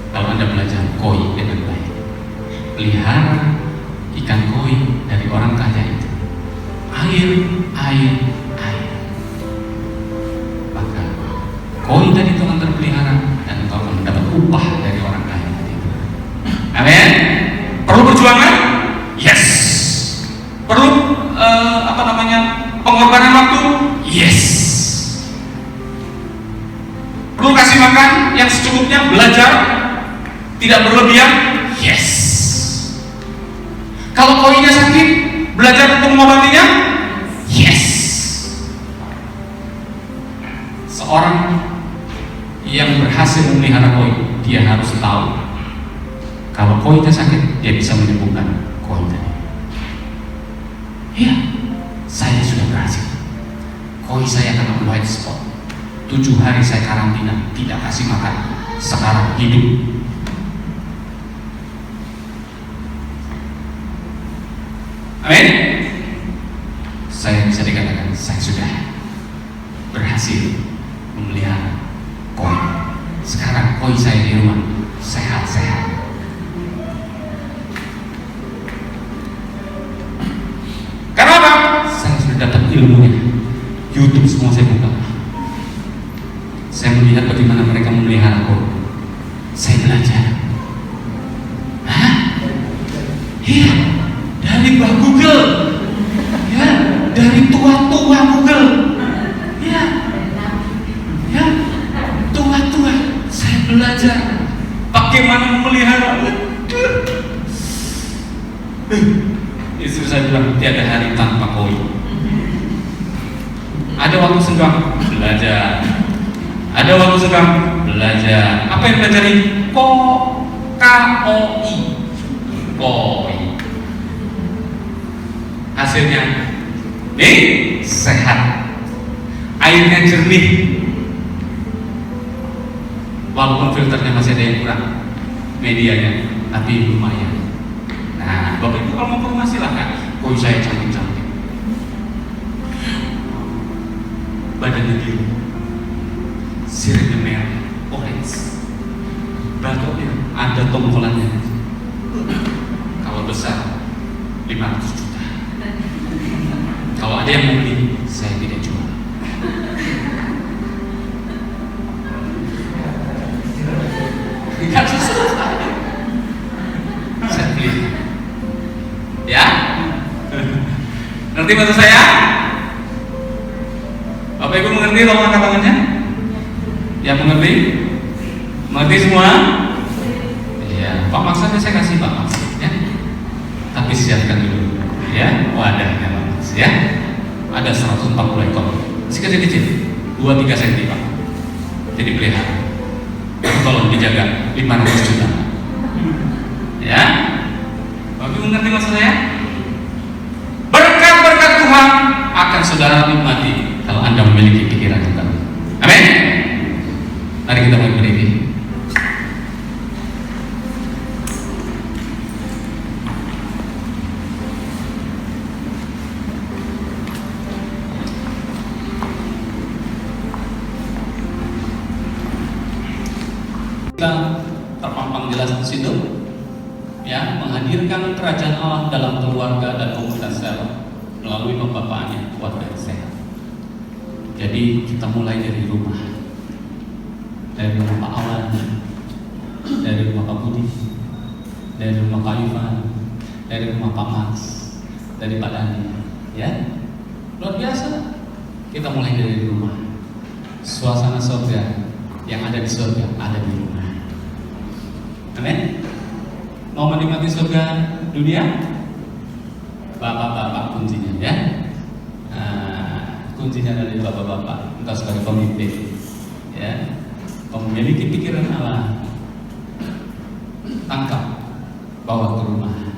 Kalau Anda belajar koi dengan baik, pelihara ikan koi dari orang kaya itu, air. Maka koi tadi itu akan terpelihara dan engkau akan mendapat upah dari orang kaya tadi itu. Amin. Perlu perjuangan? Yes. Perlu pengorbanan waktu? Yes. tidak berlebihan, yes. Kalau koinnya sakit, belajar untuk mengobatinya, yes. Seorang yang berhasil memelihara koin, dia harus tahu kalau koinnya sakit, dia bisa menyembuhkan koin tadi. Ya, saya sudah berhasil. Koin saya kena white spot. 7 hari saya karantina, tidak kasih makan. Sekarang hidup. Amin. Saya bisa dikatakan saya sudah berhasil memelihara koin. Sekarang koin saya di rumah sehat-sehat. Karena apa? Saya sudah dapat ilmunya. YouTube semua saya buka. Saya melihat bagaimana mereka memelihara koin. Saya belajar. Hah? Iya, dari Mbak Google. Ya, dari tua-tua Google. Ya, ya, tua-tua. Saya belajar bagaimana memelihara. Istri saya bilang tiada hari tanpa koin. Ada waktu senggang belajar. Ada waktu senggang belajar. Apa yang pelajari? KOI. Koin. Hasilnya, sehat. Airnya jernih. Walaupun filternya masih ada yang kurang, medianya, tapi lumayan. Nah, Bapak Ibu kalau mau ke rumah silahkan. Koin saya cantik-cantik. Badannya biru, siripnya merah, orange. Batuknya ada tongkolannya. Kalau besar 500 juta. Kalau ada yang mau beli, saya tidak jual. Tidak susah. Saya beli. Ya? Ngerti maksud saya? Bapak Ibu mengerti tolong angkat tangannya? Yang mengerti? Mengerti semua? Iya. Pak maksudnya saya kasih Pak maksudnya. Tapi siapkan dulu. Ya, wadahnya Pak Max ya. Ada 140 ekor. Masih kecil-kecil. 2-3 cm Pak. Jadi pelihara. Tolong dijaga 500 juta. Ya? Bapak Ibu mengerti maksud saya? Berkat-berkat Tuhan akan saudara nikmati kalau Anda memiliki pikiran Tuhan. Amin. Mari kita mulai berdiri. Kita terpampang jelas di situ, ya, menghadirkan kerajaan Allah dalam keluarga dan komunitas sel melalui pembapaannya keluarga yang sehat. Jadi kita mulai dari rumah Pak Awan, dari rumah Pak Budi, dari rumah Pak Ivan, dari rumah Pak Max, dari Pak Dani, ya, luar biasa. Kita mulai dari rumah. Suasana surga yang ada di surga ada di rumah. Amin. Mau menikmati surga dunia? Bapak-bapak kuncinya, ya. Kuncinya dari bapak-bapak, entah sebagai pemimpin, ya, memiliki pikiran Allah, tangkap, bawa ke rumah,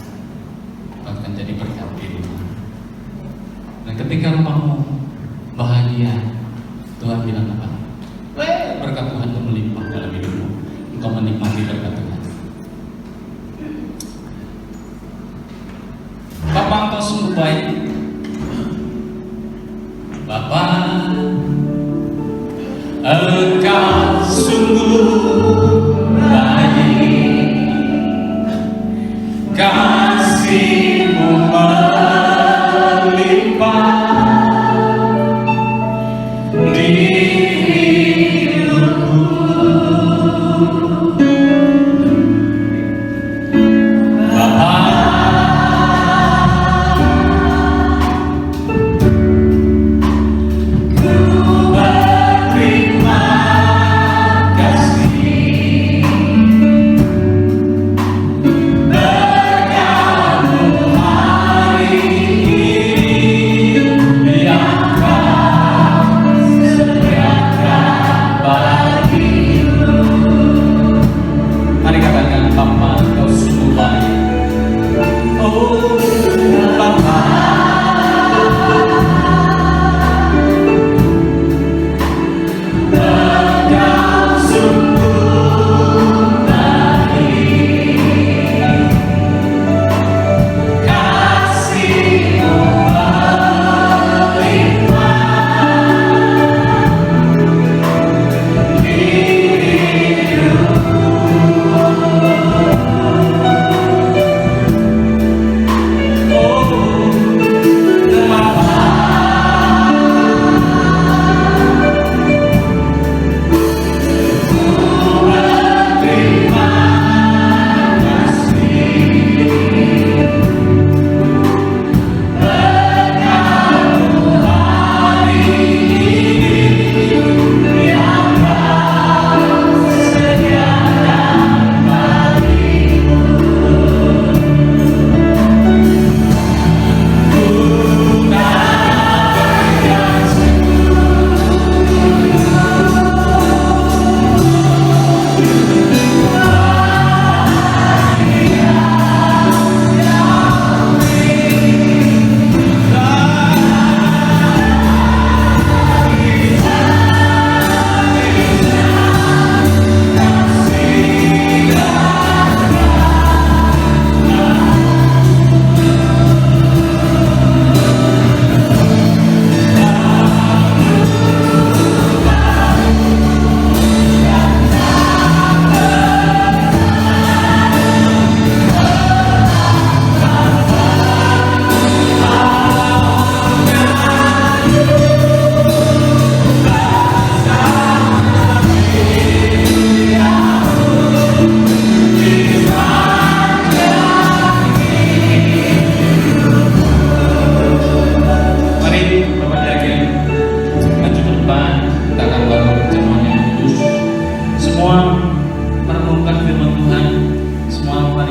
bahkan jadi berkat di rumah. Dan ketika rumahmu bahagia, Tuhan bilang apa? Berkat Tuhan itu melimpah dalam hidupmu, engkau menikmati berkat Tuhan. Bapak, engkau sungguh baik. Bapak, engkau sungguh baik, kasih-Mu melimpah di hidupku. Bapak, ku berterima kasih.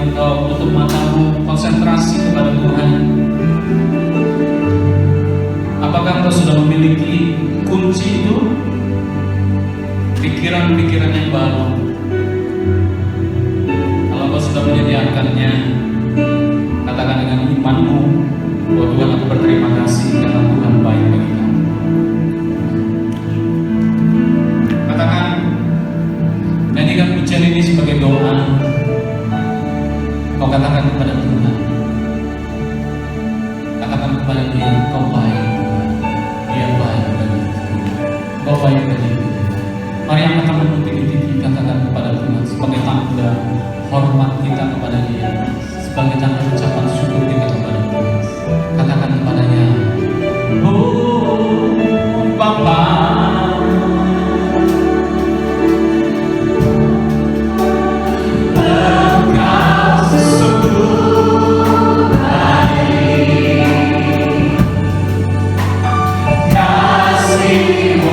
engkau tutup matamu, konsentrasi kepada Tuhan. Apakah engkau sudah memiliki kunci itu? Pikiran-pikiran yang baru. Kalau engkau sudah menyediakannya, katakan dengan imanmu, bahwa Tuhan, aku berterima kasih karena Tuhan baik bagi kami. Katakan, nyanyikan pujian ini sebagai doa. Kau katakan kepada Tuhan, katakan kepada Dia, Kau baik Tuhan, Dia baik bagi kita, Kau baik bagi kita. Mari angkat menutup diri, katakan kepada Tuhan sebagai tanda hormat kita kepada Dia, sebagai tanda ucapan syukur kita kepada Tuhan. Katakan kepadanya, oh Bapa, Hidup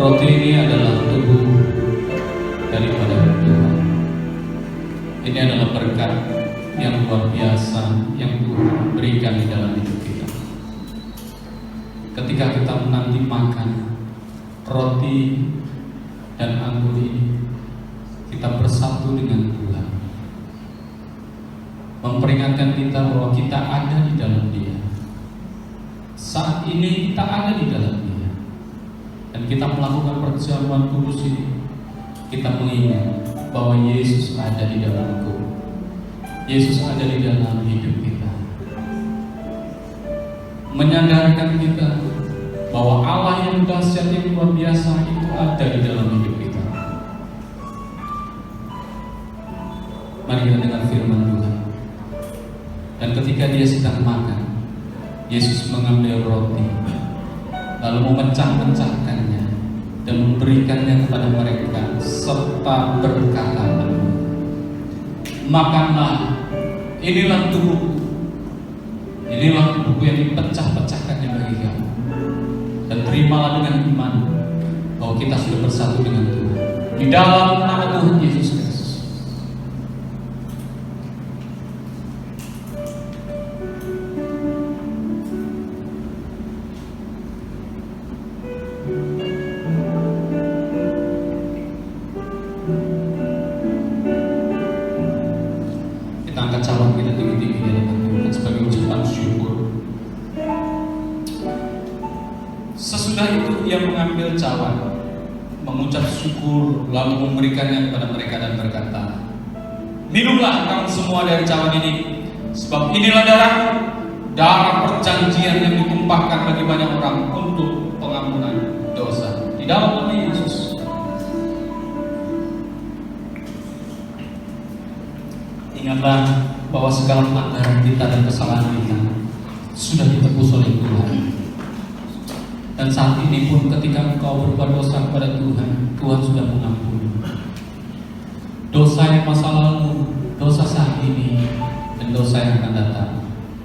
roti ini adalah tubuh daripada Tuhan. Ini adalah berkat yang luar biasa yang Tuhan berikan di dalam hidup kita. Ketika kita menanti makan roti dan anggur ini, kita bersatu dengan Tuhan, memperingatkan kita bahwa kita ada di dalam Dia. Saat ini kita ada di dalam Dia, dan kita melakukan perjamuan kudus ini. Kita mengingat bahwa Yesus ada di dalamku, Yesus ada di dalam hidup kita, menyadarkan kita bahwa Allah yang dahsyat yang luar biasa itu ada di dalam hidup kita. Mari kita dengar firman Tuhan. Dan ketika dia sedang makan, Yesus mengambil roti, lalu memecah-mecahkannya dan memberikannya kepada mereka serta berkata, "Makanlah, inilah tubuhku, inilah tubuhku yang dipecah-pecahkannya bagi kamu. Dan terimalah dengan iman bahwa kita sudah bersatu dengan Tuhan di dalam nama Tuhan Yesus Kristus." Kita angkat cawan kita tinggi-tinggi di hadapan Tuhan sebagai ucapan syukur. Sesudah itu ia mengambil cawan, mengucap syukur, lalu memberikannya kepada mereka dan berkata, "Minumlah kamu semua dari cawan ini, sebab inilah darahku, darah perjanjian yang ditumpahkan bagi banyak orang untuk pengampunan dosa." Di dalam nama Yesus. Ingatlah bahwa segala pelanggaran kita dan kesalahan kita sudah ditebus oleh Tuhan. Dan saat ini pun ketika engkau berbuat dosa kepada Tuhan, Tuhan sudah mengampuni. Dosa yang masa lalu, dosa saat ini, dan dosa yang akan datang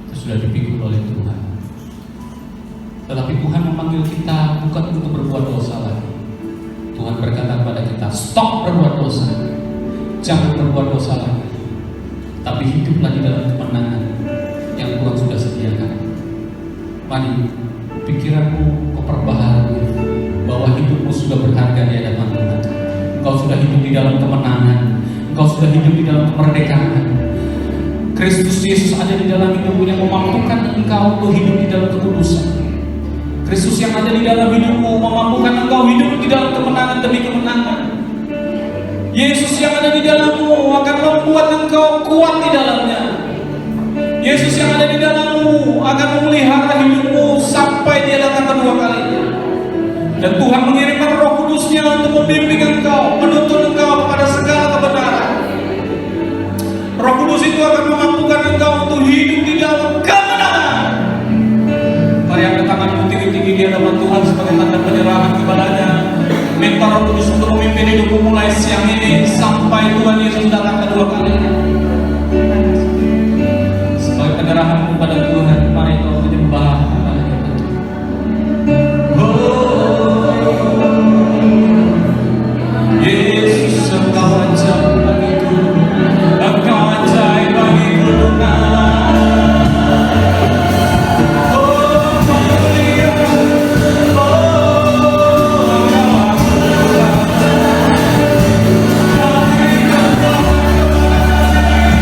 itu sudah dipikul oleh Tuhan. Tetapi Tuhan memanggil kita bukan untuk berbuat dosa lagi. Tuhan berkata kepada kita, stop berbuat dosa, jangan berbuat dosa lagi, tapi hiduplah di dalam kemenangan yang Tuhan sudah sediakan. Mari pikiranmu kau perbaharui bahwa hidupmu sudah berharga di hadapan Tuhan. Engkau sudah hidup di dalam kemenangan, engkau sudah hidup di dalam kemerdekaan. Kristus Yesus ada di dalam hidupmu yang memampukan engkau untuk hidup di dalam kekudusan. Kristus yang ada di dalam hidupmu memampukan engkau hidup di dalam kemenangan demi kemenangan. Yesus yang ada di dalammu akan membuat engkau kuat di dalamnya. Yesus yang ada di dalammu akan memelihara hidupmu sampai dia datang kedua kalinya. Dan Tuhan mengirimkan Roh Kudus-Nya untuk membimbing engkau, menuntun engkau kepada segala kebenaran. Roh Kudus itu akan memampukan engkau untuk hidup di dalam kemenangan. Mari angkat tanganmu tinggi-tinggi di hadapan Tuhan sebagai tanda penyerahan kepadanya. Minta Roh Kudus untuk memimpin hidupmu mulai siang ini sampai Tuhan Yesus datang kedua kalinya. Sebagai penyerahan kepada Tuhan, mari kau menyembah kepada kita. Yesus, engkau ajaib bagiku, engkau ajaib bagiku Tuhan. Yesus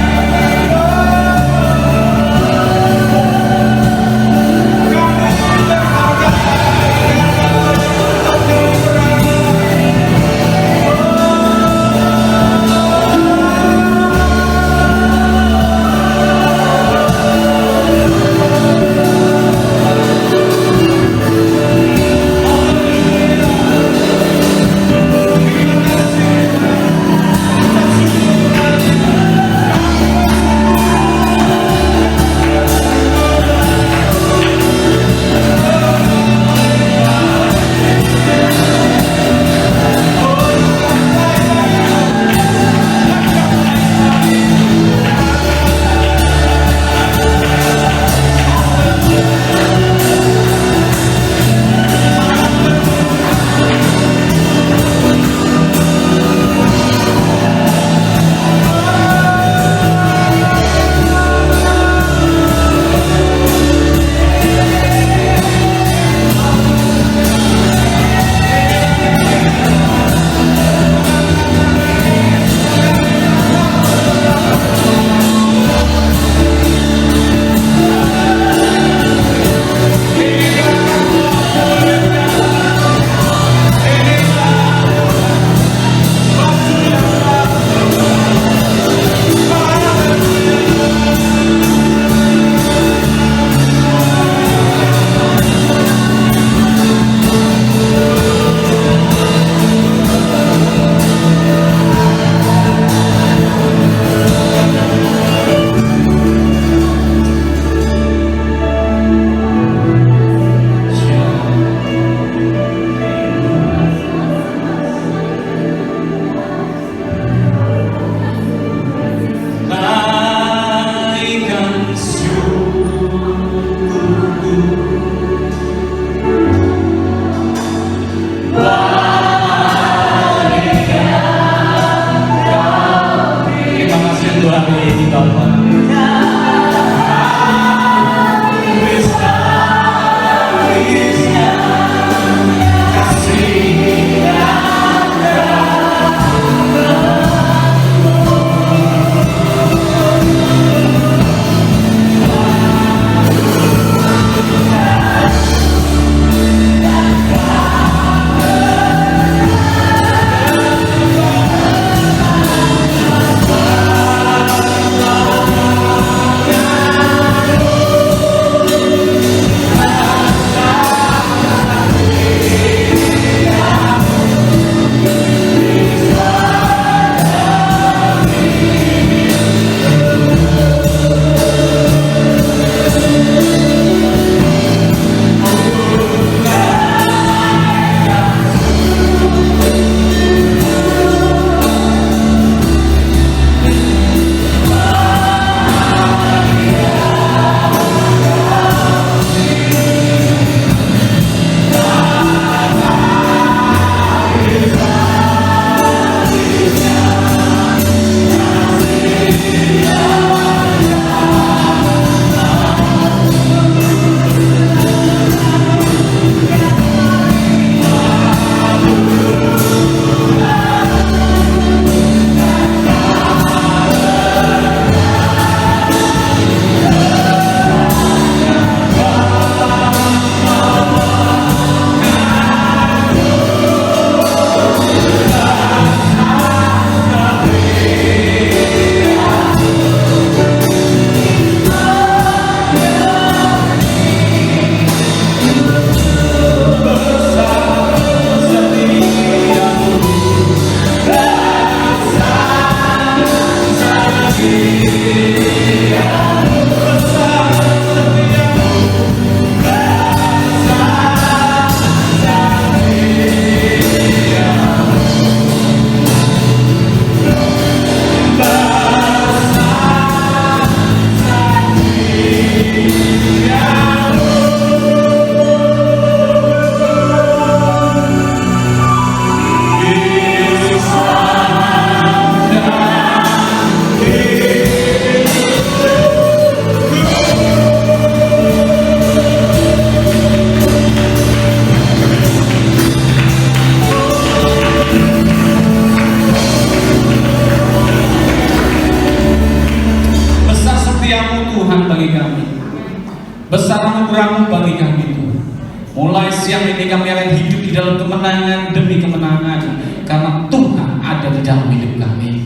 siang ini kami akan hidup di dalam kemenangan demi kemenangan, karena Tuhan ada di dalam hidup kami.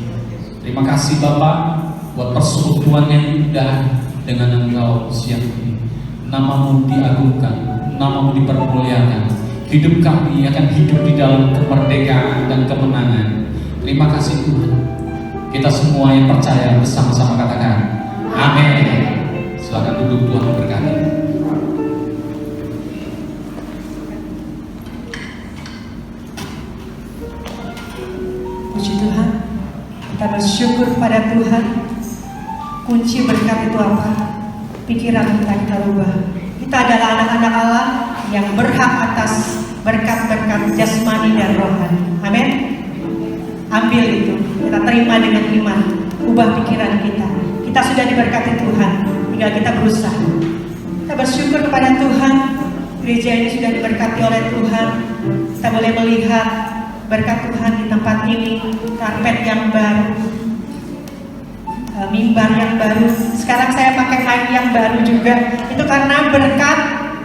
Terima kasih Bapak buat persekutuan yang indah dengan Engkau siang ini. Namamu diagungkan, namamu dipermuliakan. Hidup kami akan hidup di dalam kemerdekaan dan kemenangan. Terima kasih Tuhan. Kita semua yang percaya bersama-sama katakan amin. Silakan duduk, Tuhan memberkati. Puji Tuhan, kita bersyukur pada Tuhan. Kunci berkat itu apa? Pikiran kita rubah. Kita adalah anak-anak Allah yang berhak atas berkat-berkat jasmani dan rohani. Amin. Ambil itu, kita terima dengan iman. Ubah pikiran kita. Kita sudah diberkati Tuhan, tinggal kita berusaha. Kita bersyukur kepada Tuhan. Gereja ini sudah diberkati oleh Tuhan. Kita boleh melihat berkat Tuhan di tempat ini, karpet yang baru, mimbar yang baru. Sekarang saya pakai mic yang baru juga. Itu karena berkat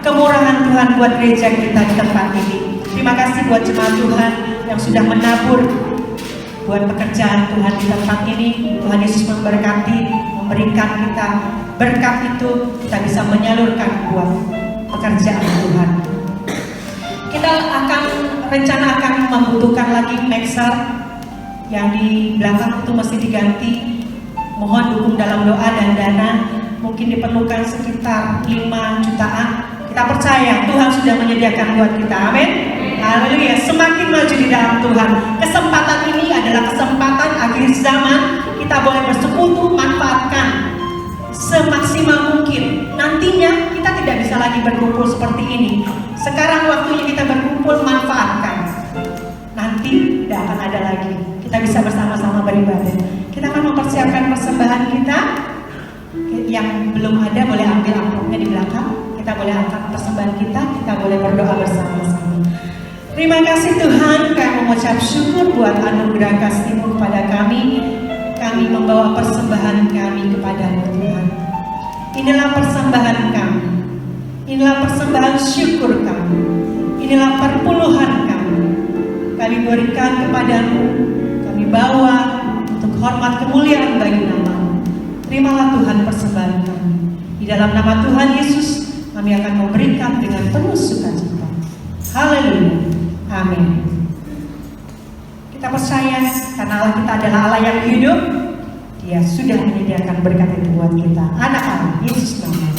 kemurahan Tuhan buat gereja kita di tempat ini. Terima kasih buat jemaat Tuhan yang sudah menabur buat pekerjaan Tuhan di tempat ini. Tuhan Yesus memberkati, memberikan kita berkat itu, kita bisa menyalurkan buat pekerjaan Tuhan. Kita rencana akan membutuhkan lagi mixer yang di belakang itu mesti diganti. Mohon dukung dalam doa dan dana. Mungkin diperlukan sekitar 5 jutaan. Kita percaya Tuhan sudah menyediakan buat kita. Amin. Haleluya. Semakin maju di dalam Tuhan. Kesempatan ini adalah kesempatan akhir zaman. Kita boleh bersekutu, manfaatkan semaksimal mungkin. Nantinya kita tidak bisa lagi berkumpul seperti ini. Sekarang waktunya kita berkumpul, manfaatkan. Nanti tidak akan ada lagi. Kita bisa bersama-sama beribadah. Kita akan mempersiapkan persembahan kita. Yang belum ada boleh ambil amplopnya di belakang. Kita boleh angkat persembahan kita. Kita boleh berdoa bersama-sama. Terima kasih Tuhan, kami mengucap syukur buat anugerah kasih-Mu kepada kami. Kami membawa persembahan kami kepada-Mu Tuhan. Inilah persembahan kami. Inilah persembahan syukur kami. Inilah perpuluhan kami. Kami berikan kepada-Mu. Kami bawa untuk hormat kemuliaan bagi nama-Mu. Terimalah Tuhan persembahan kami. Di dalam nama Tuhan Yesus kami akan memberikan dengan penuh sukacita. Haleluya. Amin. Kita percaya karena Allah kita adalah Allah yang hidup. Dia sudah menyediakan berkat itu buat kita. Anak Allah, Yesus namanya.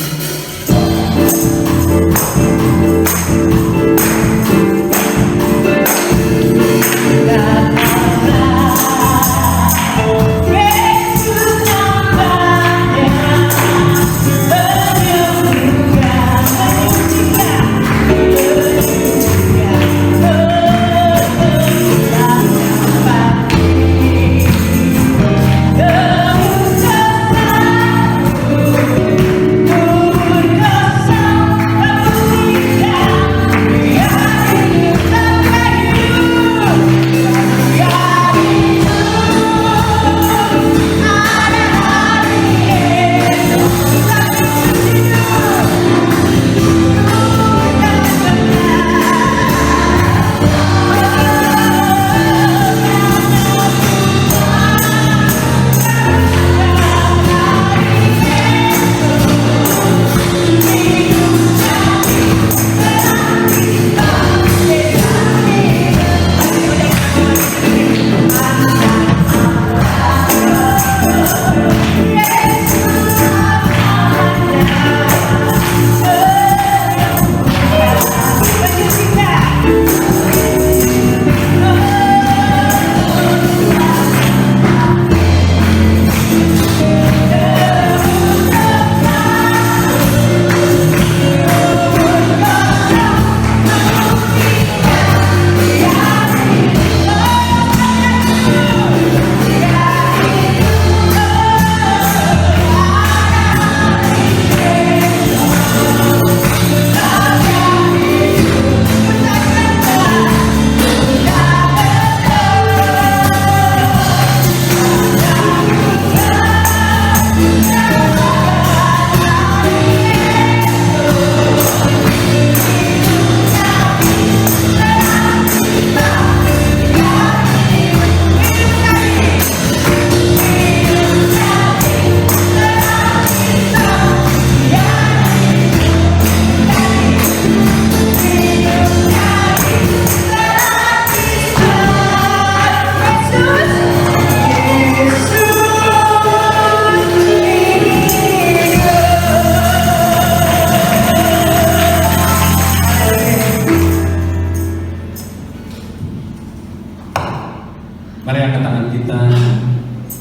Mari angkat tangan kita,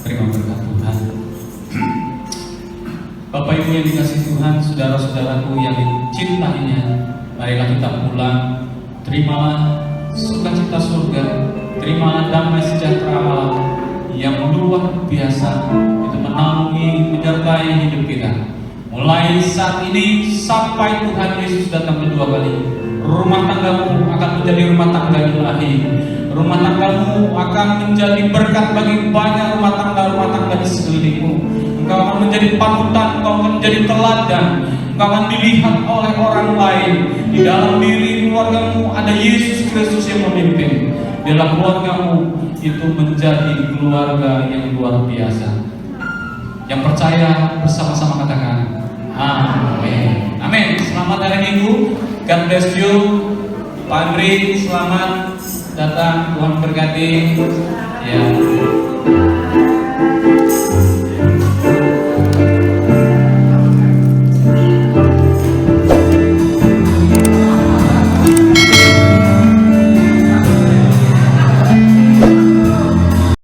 terima berkat Tuhan. Bapak Ibu yang dikasih Tuhan, saudara-saudaraku yang dicintainya, marilah kita pulang. Terimalah sukacita surga, terimalah damai sejahtera Allah yang luar biasa, itu menaungi, menyertai hidup kita. Mulai saat ini sampai Tuhan Yesus datang kedua kali, rumah tanggamu akan menjadi rumah tangga ilahi. Rumah tanggamu akan menjadi berkat bagi banyak rumah tangga di sekelilingmu. Engkau akan menjadi panutan, engkau akan menjadi teladan, engkau akan dilihat oleh orang lain. Di dalam diri keluargamu ada Yesus Kristus yang memimpin. Di dalam keluargamu itu menjadi keluarga yang luar biasa. Yang percaya bersama-sama katakan amin. Amin. Selamat hari Minggu. God bless you. Pak Andri, selamat datang. Tuhan berkati. Ya.